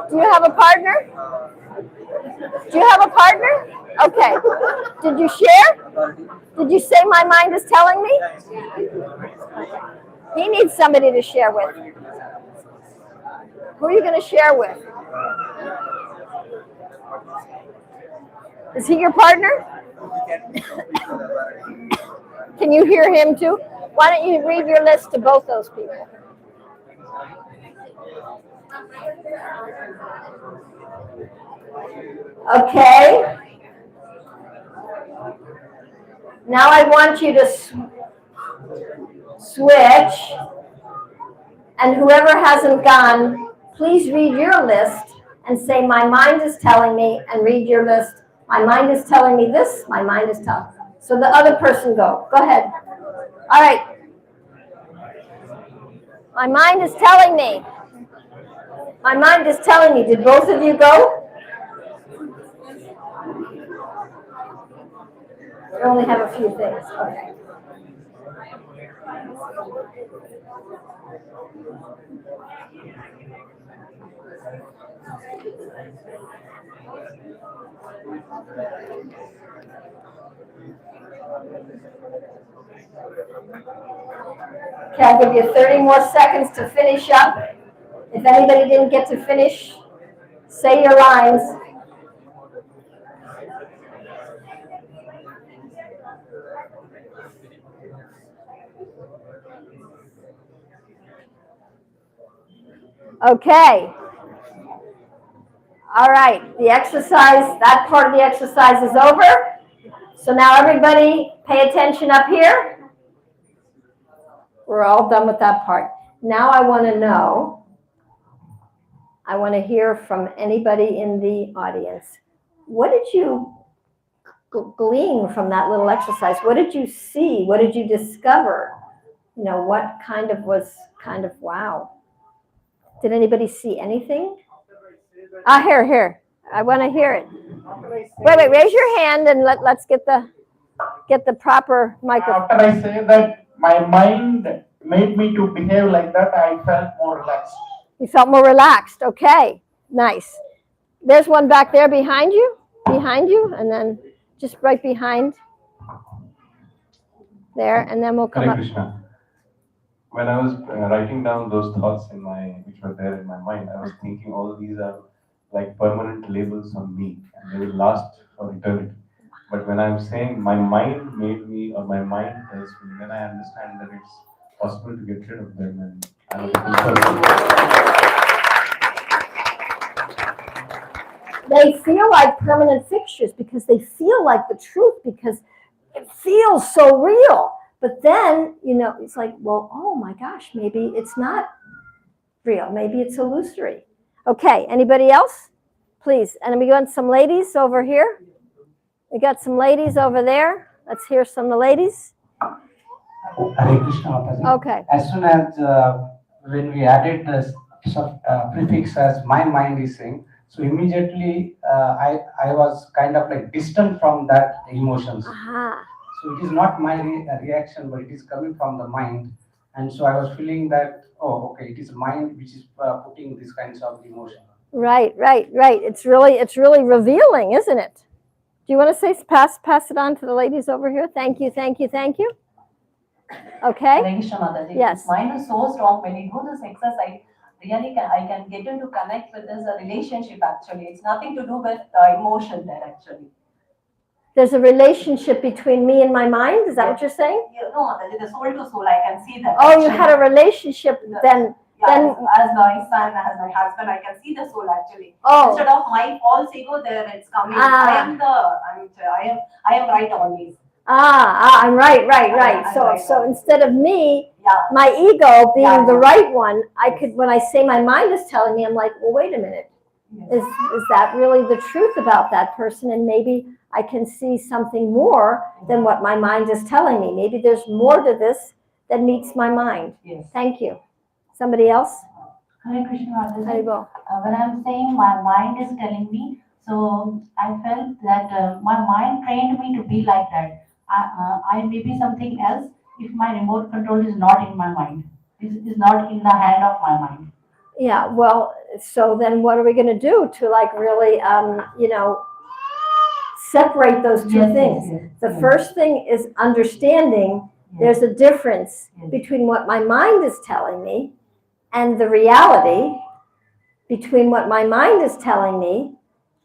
Do you have a partner? Do you have a partner? Okay. Did you share? Did you say, "My mind is telling me"? He needs somebody to share with. Who are you going to share with? Is he your partner? Can you hear him too? Why don't you read your list to both those people? Okay. Now I want you to switch. And whoever hasn't gone, please read your list and say, "My mind is telling me," and read your list. "My mind is telling me this, my mind is telling." So the other person go. Go ahead. All right. "My mind is telling me. My mind is telling me." Did both of you go? We only have a few things. Okay. Okay, I'll give you 30 more seconds to finish up. If anybody didn't get to finish, say your lines. Okay. All right, the exercise, that part of the exercise is over. So now everybody pay attention up here. We're all done with that part. Now I want to hear from anybody in the audience. What did you glean from that little exercise? What did you see? What did you discover? You know, what kind of was kind of wow? Did anybody see anything? Here. I want to hear it. Wait, raise your hand and let's get the proper microphone. After I say that my mind made me to behave like that, I felt more relaxed. You felt more relaxed. Okay, nice. There's one back there behind you, and then just right behind there, and then we'll come Hare up. Krishna. When I was writing down those thoughts which were there in my mind, I was thinking all these are like permanent labels on me, and they will last for eternity. But when I'm saying my mind made me, or my mind tells me, then I understand that it's possible to get rid of them, and I'm a They feel like permanent fixtures because they feel like the truth, because it feels so real. But then, you know, it's like, well, oh my gosh, maybe it's not real. Maybe it's illusory. Okay, anybody else? Please. And we got some ladies over here. We got some ladies over there. Let's hear some of the ladies. Hare Krishna, Mataji. Okay. As soon as when we added the prefix as my mind is saying, so immediately I was kind of like distant from that emotions. Aha. So it is not my reaction, but it is coming from the mind. And so I was feeling that, oh, okay, it is mind which is putting these kinds of emotion. Right. It's really revealing, isn't it? Do you want to say pass it on to the ladies over here? Thank you. Okay. Hare Krishna, Mataji. Yes. Mind is so strong. When you do this exercise, really I can get into connect with this relationship actually. It's nothing to do with emotion there actually. There's a relationship between me and my mind. Is that what you're saying? You know, Mataji, the soul to soul, I can see that. Oh, actually. you had a relationship then. Yeah, as my son, as my husband, I can see the soul actually. Oh. Instead of my false ego there, it's coming. I am right always. I'm right. I'm So right. instead of me, Yeah. my ego being Yeah. the right one, I could, when I say my mind is telling me, I'm like, well, wait a minute. Yes. Is that really the truth about that person? And maybe I can see something more than what my mind is telling me. Maybe there's more to this than meets my mind. Yes. Thank you. Somebody else? Hare Krishna, Mataji. Haribo. When I'm saying my mind is telling me, so I felt that my mind trained me to be like that. I may be something else if my remote control is not in my mind, is not in the hand of my mind. Yeah, well, so then what are we going to do to like really, separate those two things? The first thing is understanding there's a difference between what my mind is telling me and the reality, between what my mind is telling me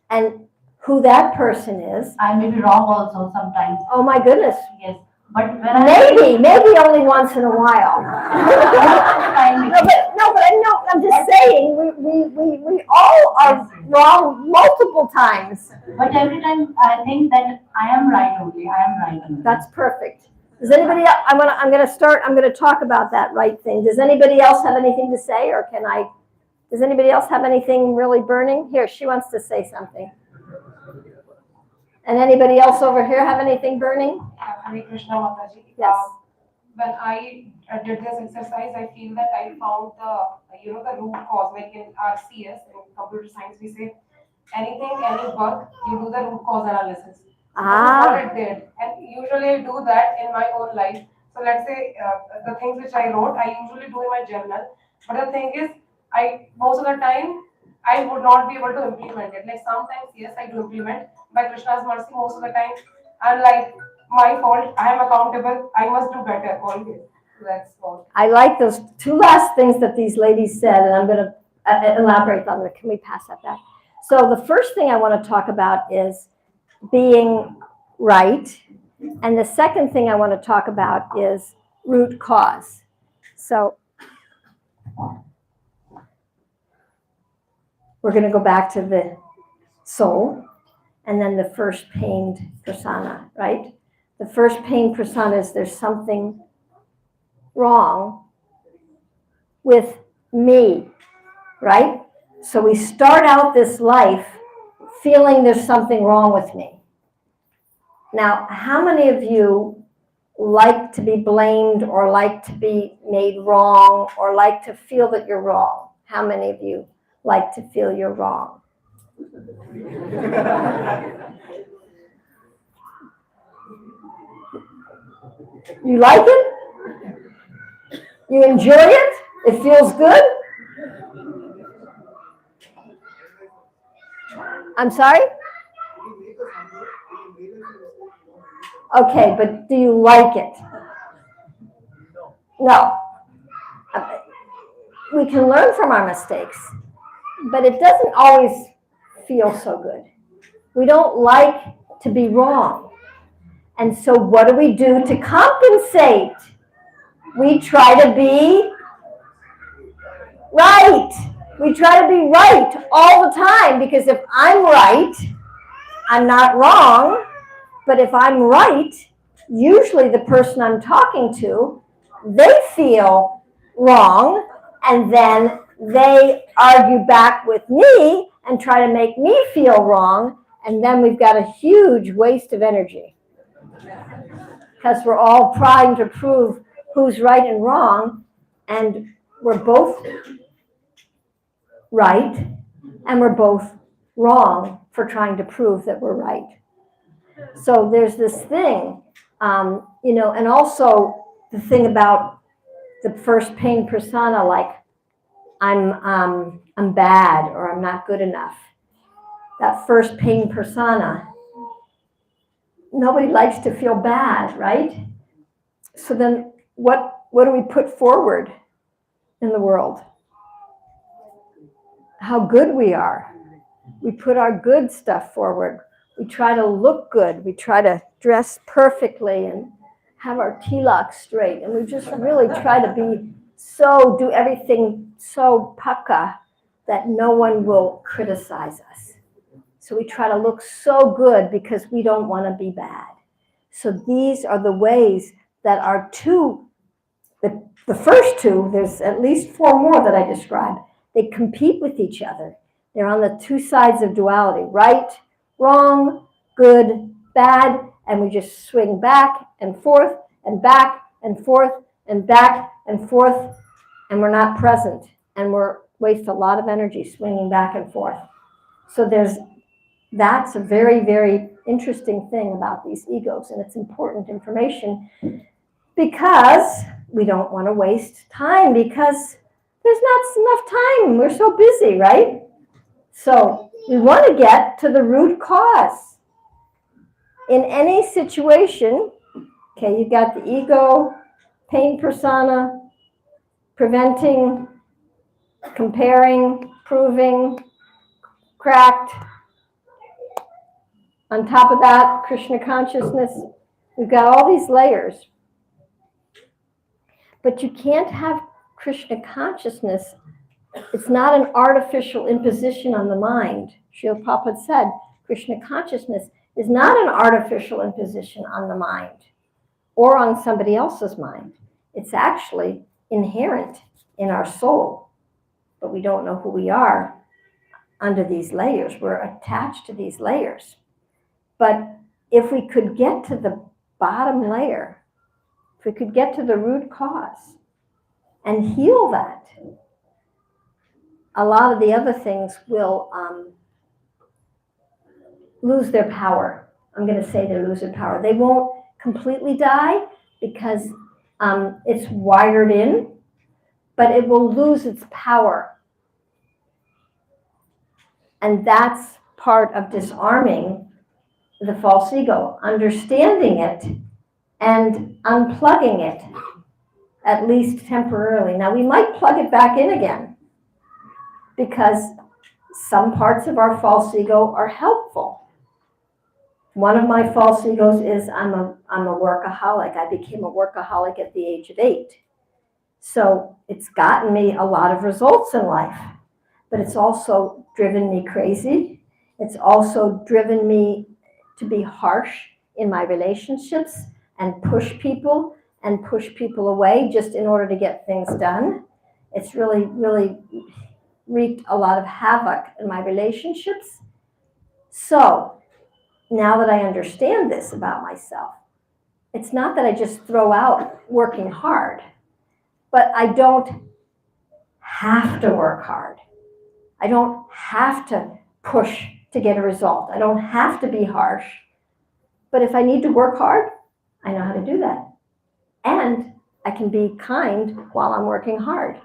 and who that person is. I may be wrong also sometimes. Oh my goodness. Yes, but when Maybe only once in a while. I'm just saying, we all are wrong multiple times. But every time I think that I am right only. I am right only. That's perfect. Does anybody else, I'm going to talk about that right thing. Does anybody else have anything to say, or does anybody else have anything really burning? Here, she wants to say something. And anybody else over here have anything burning? Hare Krishna, Mataji. Yes. When I did this exercise, I feel that I found the root cause. Like in our CS, in computer science, we say any bug, you do the root cause analysis. That's what it did. And usually I do that in my own life. So let's say the things which I wrote, I usually do in my journal. But the thing is, most of the time, I would not be able to implement it. Like sometimes, yes, I do implement. By Krishna's mercy, most of the time, I'm like, my fault, I am accountable, I must do better always. That's all. I like those two last things that these ladies said, and I'm going to elaborate on them. Can we pass that back? So the first thing I want to talk about is being right. And the second thing I want to talk about is root cause. So we're going to go back to the soul and then the first pained persona, right? The first pained persona is there's something wrong with me, right? So we start out this life feeling there's something wrong with me. Now, how many of you like to be blamed or like to be made wrong or like to feel that you're wrong? How many of you like to feel you're wrong? You like it? You enjoy it? It feels good? I'm sorry? Okay, but do you like it? No. We can learn from our mistakes, but it doesn't always feel so good. We don't like to be wrong. And so what do we do to compensate? We try to be right. We try to be right all the time, because if I'm right, I'm not wrong. But if I'm right, usually the person I'm talking to, they feel wrong, and then they argue back with me and try to make me feel wrong, and then we've got a huge waste of energy. Because we're all trying to prove who's right and wrong, and we're both right, and we're both wrong for trying to prove that we're right. So there's this thing, and also the thing about the first pain persona, like I'm bad or I'm not good enough. That first pain persona, nobody likes to feel bad, right? So then what do we put forward in the world? How good we are. We put our good stuff forward. We try to look good. We try to dress perfectly and have our tilak straight. And we just really try to do everything so paka that no one will criticize us. So we try to look so good because we don't want to be bad. So these are the ways that our the first two, there's at least four more that I described. They compete with each other. They're on the two sides of duality, right, wrong, good, bad, and we just swing back and forth and back and forth and back and forth, and we're not present, and we're waste a lot of energy swinging back and forth. So that's a very, very interesting thing about these egos, and it's important information because we don't want to waste time because there's not enough time. We're so busy, right? So we want to get to the root cause. In any situation, okay, you got the ego, pain persona, preventing, comparing, proving, cracked. On top of that, Krishna consciousness. We've got all these layers. But you can't have Krishna consciousness. It's not an artificial imposition on the mind. Srila Prabhupada said, Krishna consciousness is not an artificial imposition on the mind or on somebody else's mind. It's actually inherent in our soul, but we don't know who we are under these layers. We're attached to these layers. But if we could get to the bottom layer, if we could get to the root cause and heal that, a lot of the other things will lose their power. I'm going to say they lose their power. They won't completely die because it's wired in, but it will lose its power. And that's part of disarming the false ego, understanding it and unplugging it, at least temporarily. Now, we might plug it back in again because some parts of our false ego are helpful. One of my false egos is I'm a workaholic. I became a workaholic at the age of 8. So it's gotten me a lot of results in life, but it's also driven me crazy. It's also driven me to be harsh in my relationships and push people away just in order to get things done. It's really, really wreaked a lot of havoc in my relationships. So now that I understand this about myself, it's not that I just throw out working hard, but I don't have to work hard. I don't have to push to get a result. I don't have to be harsh. But if I need to work hard, I know how to do that. And I can be kind while I'm working hard.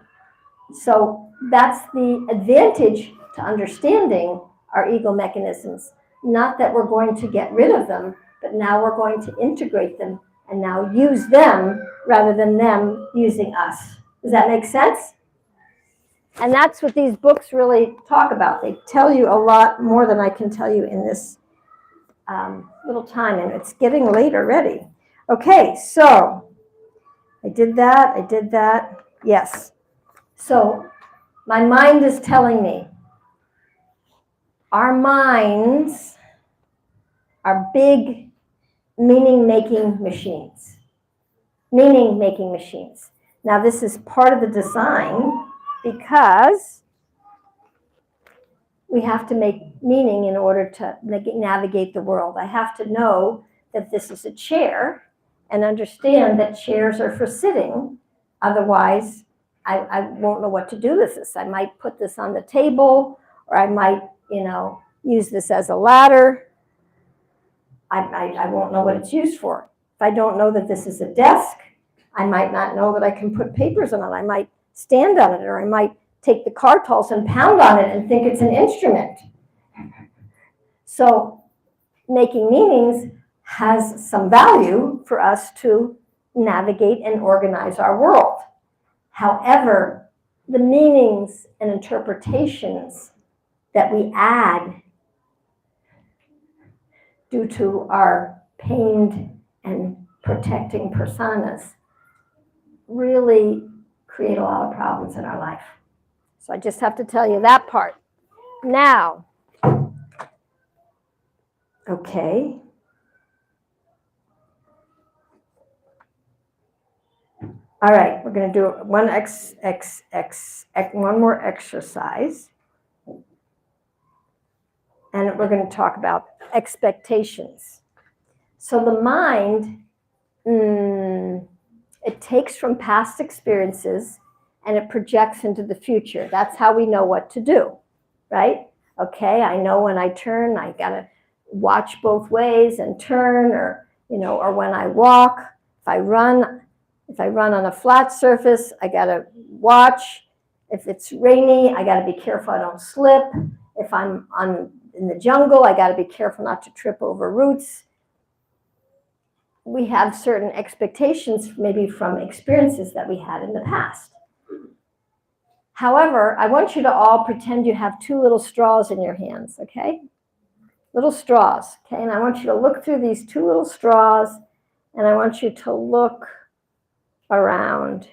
So that's the advantage to understanding our ego mechanisms. Not that we're going to get rid of them, but now we're going to integrate them and now use them rather than them using us. Does that make sense? And that's what these books really talk about. They tell you a lot more than I can tell you in this little time, and it's getting late already. Okay, so I did that. Yes. So my mind is telling me our minds are big meaning-making machines. Meaning-making machines. Now, this is part of the design because we have to make meaning in order to navigate the world. I have to know that this is a chair and understand that chairs are for sitting. Otherwise, I won't know what to do with this. I might put this on the table, or I might, use this as a ladder. I won't know what it's used for. If I don't know that this is a desk, I might not know that I can put papers on it. I might stand on it, or I might take the kartals and pound on it and think it's an instrument. So making meanings has some value for us to navigate and organize our world. However, the meanings and interpretations that we add due to our pained and protecting personas really create a lot of problems in our life. So I just have to tell you that part. Now, okay. All right, we're going to do one more exercise. And we're going to talk about expectations. So the mind, it takes from past experiences and it projects into the future. That's how we know what to do, right? Okay, I know when I turn, I gotta watch both ways and turn, or when I walk, if I run on a flat surface, I gotta watch. If it's rainy, I gotta be careful I don't slip. If I'm in the jungle, I gotta be careful not to trip over roots. We have certain expectations, maybe from experiences that we had in the past. However, I want you to all pretend you have two little straws in your hands, okay? Little straws, okay? And I want you to look through these two little straws, and I want you to look around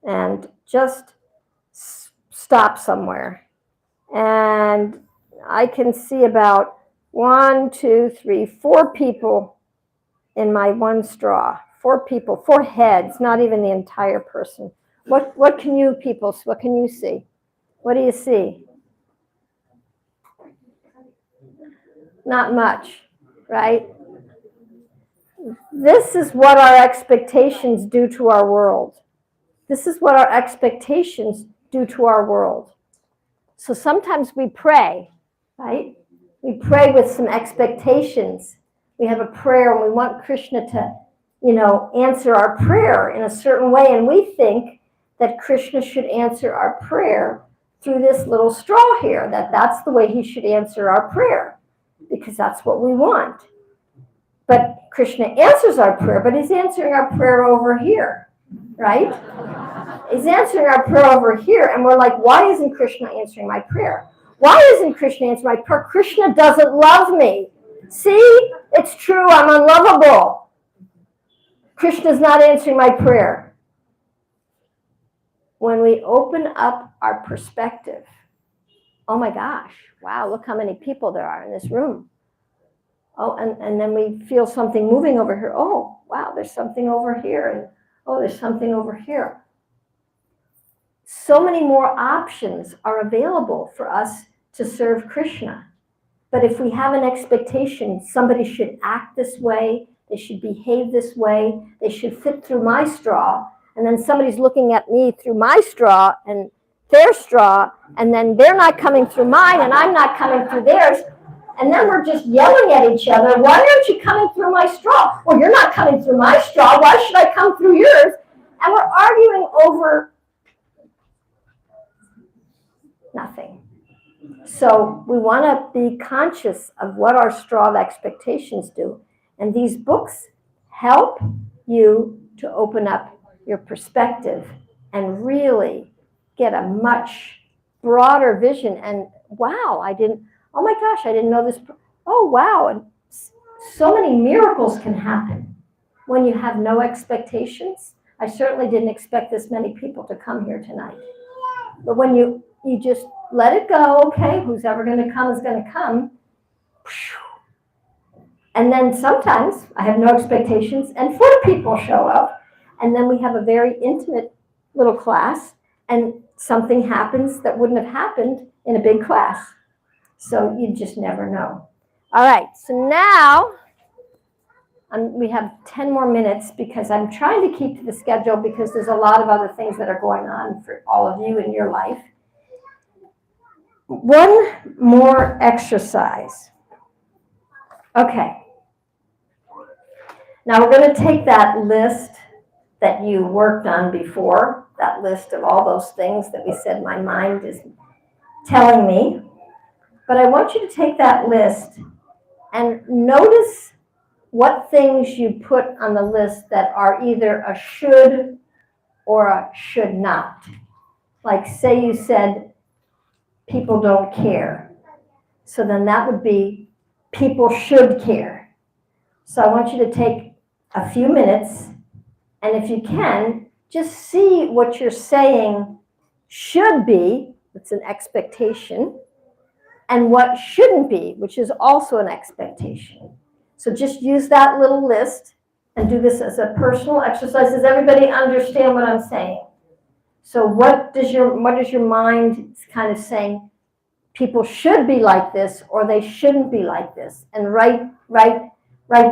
and just stop somewhere. And I can see about 1, 2, 3, 4 people in my one straw. 4 people, 4 heads, not even the entire person. What can you see? What do you see? Not much, right? This is what our expectations do to our world. This is what our expectations do to our world. So sometimes we pray, right? We pray with some expectations. We have a prayer and we want Krishna to, answer our prayer in a certain way. And we think that Krishna should answer our prayer through this little straw here, that's the way he should answer our prayer, because that's what we want. But Krishna answers our prayer, but he's answering our prayer over here, right? He's answering our prayer over here, and we're like, why isn't Krishna answering my prayer? Why isn't Krishna answering my prayer? Krishna doesn't love me. See, it's true, I'm unlovable. Krishna's not answering my prayer. When we open up our perspective, oh my gosh, wow, look how many people there are in this room. Oh, and then we feel something moving over here. Oh, wow, there's something over here. And oh, there's something over here. So many more options are available for us to serve Krishna. But if we have an expectation, somebody should act this way, they should behave this way, they should fit through my straw, and then somebody's looking at me through my straw and their straw, and then they're not coming through mine and I'm not coming through theirs. And then we're just yelling at each other. Why aren't you coming through my straw? Well, you're not coming through my straw. Why should I come through yours? And we're arguing over nothing. So we want to be conscious of what our straw of expectations do. And these books help you to open up your perspective and really get a much broader vision. And wow, oh my gosh, I didn't know this. Oh, wow. And so many miracles can happen when you have no expectations. I certainly didn't expect this many people to come here tonight. But when you just let it go, okay, who's ever going to come is going to come. And then sometimes I have no expectations and 4 people show up. And then we have a very intimate little class. and something happens that wouldn't have happened in a big class. So you just never know. All right, so now we have 10 more minutes because I'm trying to keep to the schedule because there's a lot of other things that are going on for all of you in your life. One more exercise. Okay. Now we're going to take that list that you worked on before, that list of all those things that we said my mind is telling me. But I want you to take that list and notice what things you put on the list that are either a should or a should not. Like say you said, people don't care. So then that would be people should care. So I want you to take a few minutes, and if you can, just see what you're saying should be, it's an expectation, and what shouldn't be, which is also an expectation. So just use that little list and do this as a personal exercise. Does everybody understand what I'm saying? So what is your mind kind of saying? People should be like this, or they shouldn't be like this, and write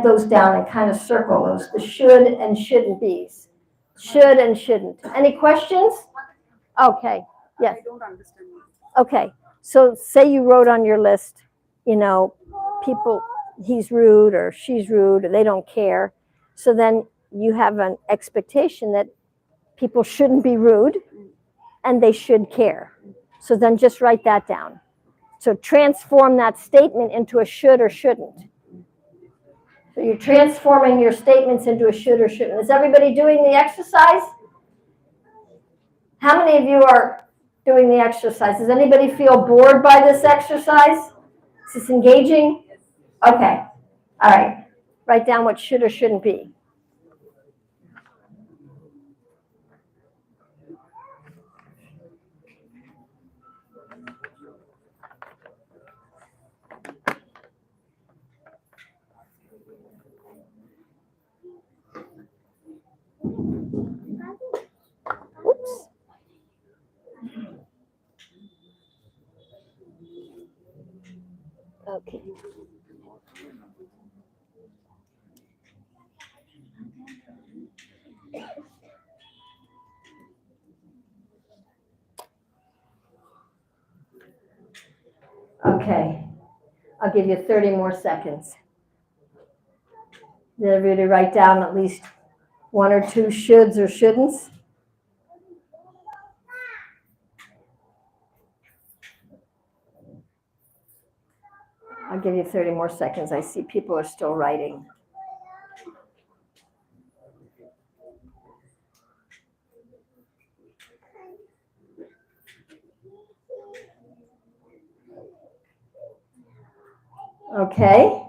those down and kind of circle those, the should and shouldn't be's. Should and shouldn't. Any questions? Okay, yes. I don't understand. Okay, so say you wrote on your list, people, he's rude or she's rude or they don't care. So then you have an expectation that people shouldn't be rude and they should care. So then just write that down. So transform that statement into a should or shouldn't. So you're transforming your statements into a should or shouldn't. Is everybody doing the exercise? How many of you are doing the exercise? Does anybody feel bored by this exercise? Is this engaging? Okay. All right. Write down what should or shouldn't be. Oops. Okay. Okay. I'll give you 30 more seconds. Did everybody write down at least one or two shoulds or shouldn'ts? I'll give you 30 more seconds. I see people are still writing. Okay.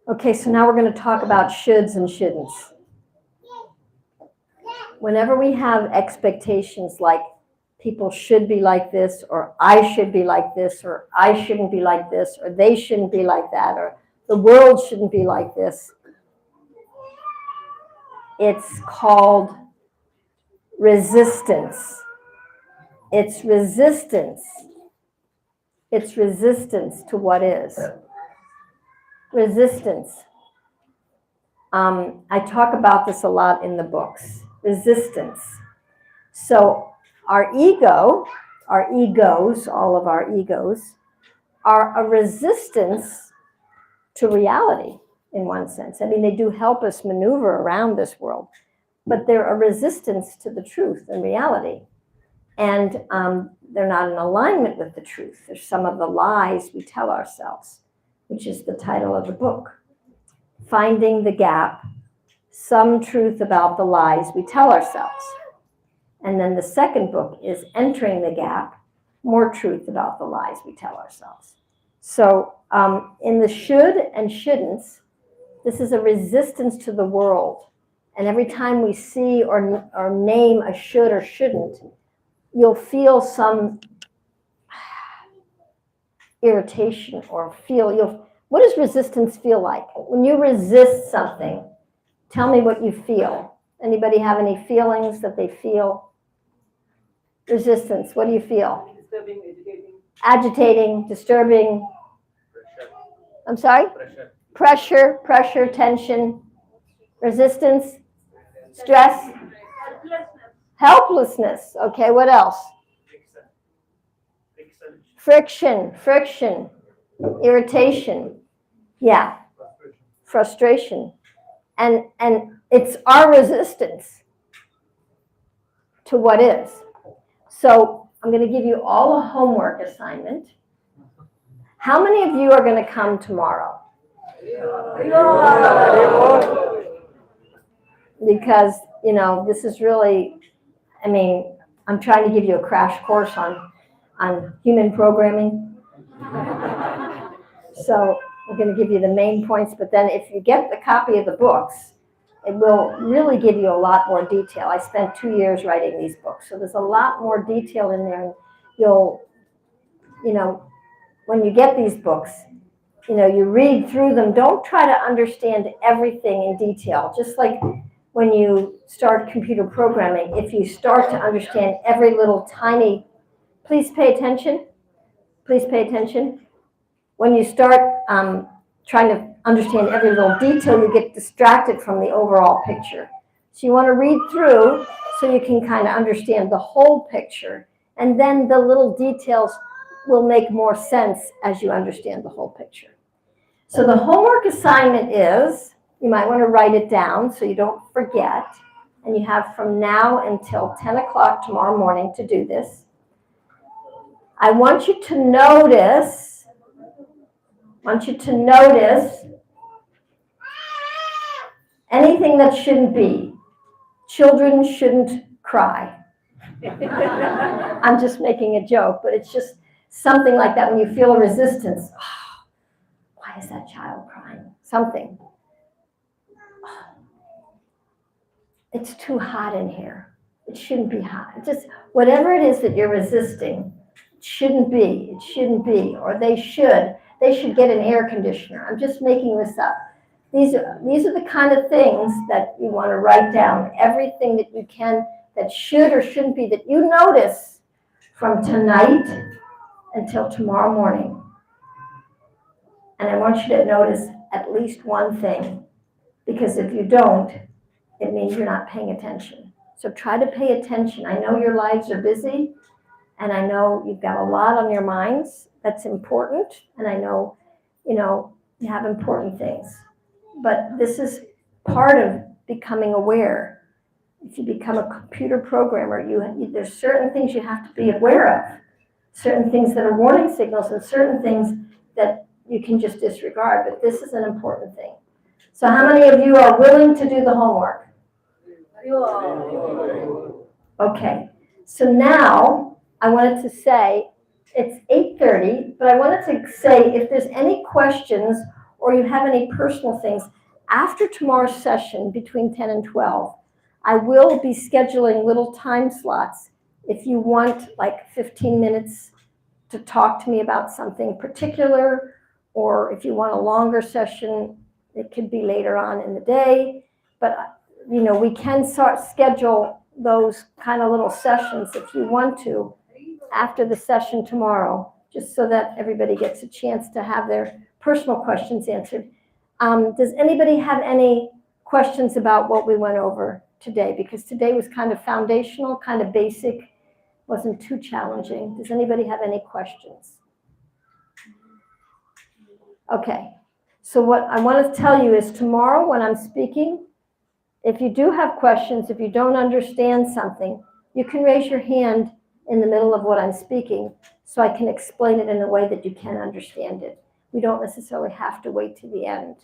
Okay, so now we're going to talk about shoulds and shouldn'ts. Whenever we have expectations like people should be like this, or I should be like this, or I shouldn't be like this, or they shouldn't be like that, or the world shouldn't be like this, it's called resistance. It's resistance. It's resistance to what is. Resistance. I talk about this a lot in the books. Resistance. So our ego, our egos, all of our egos, are a resistance to reality in one sense. I mean, they do help us maneuver around this world, but they're a resistance to the truth and reality. And they're not in alignment with the truth. They're some of the lies we tell ourselves, which is the title of the book. Finding the Gap, Some Truth About the Lies We Tell Ourselves. And then the second book is Entering the Gap, More Truth About the Lies We Tell Ourselves. So in the should and shouldn'ts, this is a resistance to the world. And every time we see or name a should or shouldn't, you'll feel some irritation or what does resistance feel like? When you resist something, tell me what you feel. Anybody have any feelings that they feel? Resistance, what do you feel? Disturbing, agitating. Agitating, disturbing. I'm sorry? Pressure, tension, resistance, stress, helplessness. Okay, what else? Friction, irritation. Yeah, frustration. And it's our resistance to what is. So I'm going to give you all a homework assignment. How many of you are going to come tomorrow? Because, you know, this is really, I mean, I'm trying to give you a crash course on human programming. So I'm going to give you the main points, but then if you get the copy of the books, it will really give you a lot more detail. I spent 2 years writing these books, so there's a lot more detail in there. And you'll, you know, when you get these books, you know, you read through them. Don't try to understand everything in detail. Just like when you start computer programming, if you start to understand every little tiny, please pay attention. Please pay attention. When you start trying to understand every little detail, you get distracted from the overall picture. So you want to read through so you can kind of understand the whole picture, and then the little details will make more sense as you understand the whole picture. So the homework assignment is, you might want to write it down so you don't forget, and you have from now until 10 o'clock tomorrow morning to do this. I want you to notice anything that shouldn't be. Children shouldn't cry. I'm just making a joke, but it's just something like that when you feel a resistance. Oh, why is that child crying? Something. Oh, it's too hot in here. It shouldn't be hot. Just whatever it is that you're resisting, it shouldn't be, or they should get an air conditioner. I'm just making this up. These are the kind of things that you want to write down. Everything that you can that should or shouldn't be, that you notice from tonight until tomorrow morning. And I want you to notice at least one thing, because if you don't, it means you're not paying attention. So try to pay attention. I know your lives are busy, and I know you've got a lot on your minds that's important, and I know, you know, you have important things. But this is part of becoming aware. If you become a computer programmer, there's certain things you have to be aware of, certain things that are warning signals, and certain things that you can just disregard. But this is an important thing. So how many of you are willing to do the homework? Okay. So now I wanted to say, it's 8:30, but I wanted to say if there's any questions or you have any personal things, after tomorrow's session between 10 and 12, I will be scheduling little time slots. If you want like 15 minutes to talk to me about something particular, or if you want a longer session, it could be later on in the day. But, you know, we can schedule those kind of little sessions if you want to after the session tomorrow, just so that everybody gets a chance to have their personal questions answered. Does anybody have any questions about what we went over today? Because today was kind of foundational, kind of basic, wasn't too challenging. Does anybody have any questions? Okay, so what I want to tell you is tomorrow when I'm speaking, if you do have questions, if you don't understand something, you can raise your hand in the middle of what I'm speaking so I can explain it in a way that you can understand it. We don't necessarily have to wait to the end.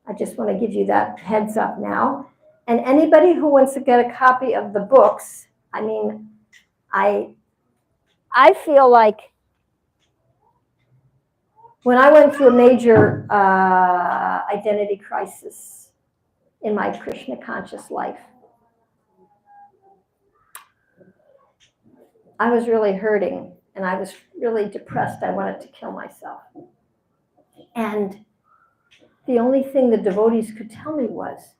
I just want to give you that heads up now. And anybody who wants to get a copy of the books, I mean, I feel like when I went through a major identity crisis in my Krishna conscious life, I was really hurting and I was really depressed. I wanted to kill myself. And the only thing the devotees could tell me was,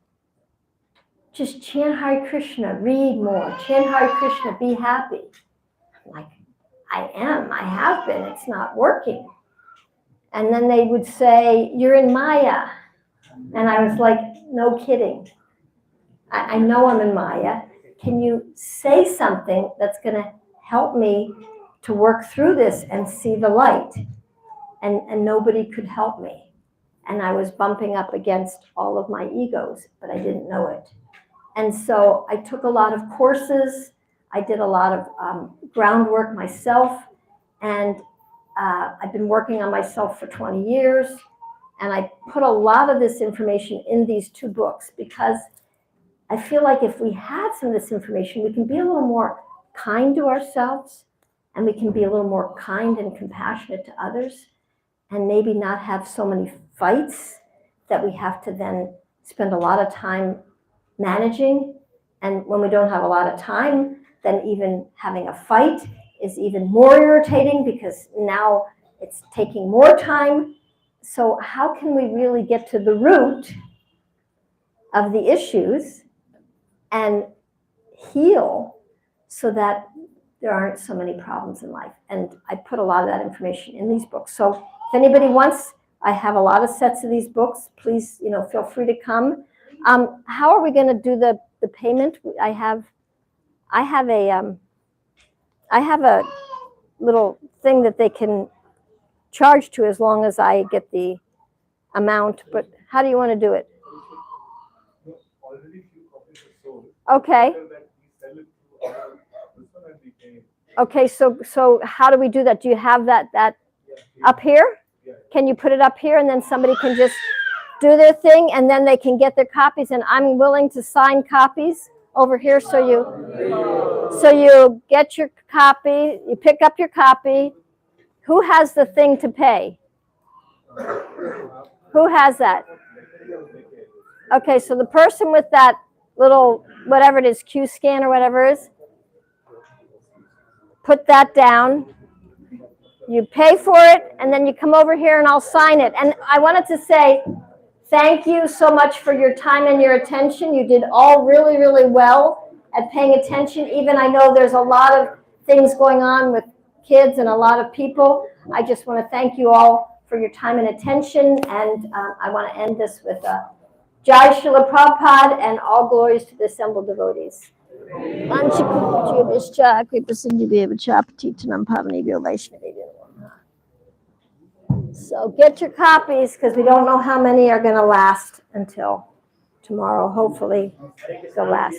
just chant Hare Krishna, read more, chant Hare Krishna, be happy. I'm like, I am, I have been, it's not working. And then they would say, you're in Maya. And I was like, no kidding. I know I'm in Maya. Can you say something that's going to help me to work through this and see the light? And nobody could help me. And I was bumping up against all of my egos, but I didn't know it. And so I took a lot of courses. I did a lot of groundwork myself. And I've been working on myself for 20 years. And I put a lot of this information in these 2 books because I feel like if we had some of this information, we can be a little more kind to ourselves, and we can be a little more kind and compassionate to others, and maybe not have so many fights that we have to then spend a lot of time managing. And when we don't have a lot of time, then even having a fight is even more irritating because now it's taking more time. So how can we really get to the root of the issues and heal so that there aren't so many problems in life? And I put a lot of that information in these books. So if anybody wants, I have a lot of sets of these books. Please, feel free to come. How are we going to do the payment? I have a little thing that they can charge to as long as I get the amount. But how do you want to do it? Okay. Okay, so how do we do that? Do you have that up here? Can you put it up here and then somebody can just do their thing and then they can get their copies, and I'm willing to sign copies over here so you get your copy, you pick up your copy. Who has the thing to pay? Who has that? Okay, so the person with that little, whatever it is, Q scan or whatever it is, put that down. You pay for it, and then you come over here and I'll sign it. And I wanted to say thank you so much for your time and your attention. You did all really, really well at paying attention. Even I know there's a lot of things going on with kids and a lot of people. I just want to thank you all for your time and attention. And I want to end this with Jai Srila Prabhupada and all glories to the assembled devotees. So get your copies because we don't know how many are going to last until tomorrow. Hopefully they'll last.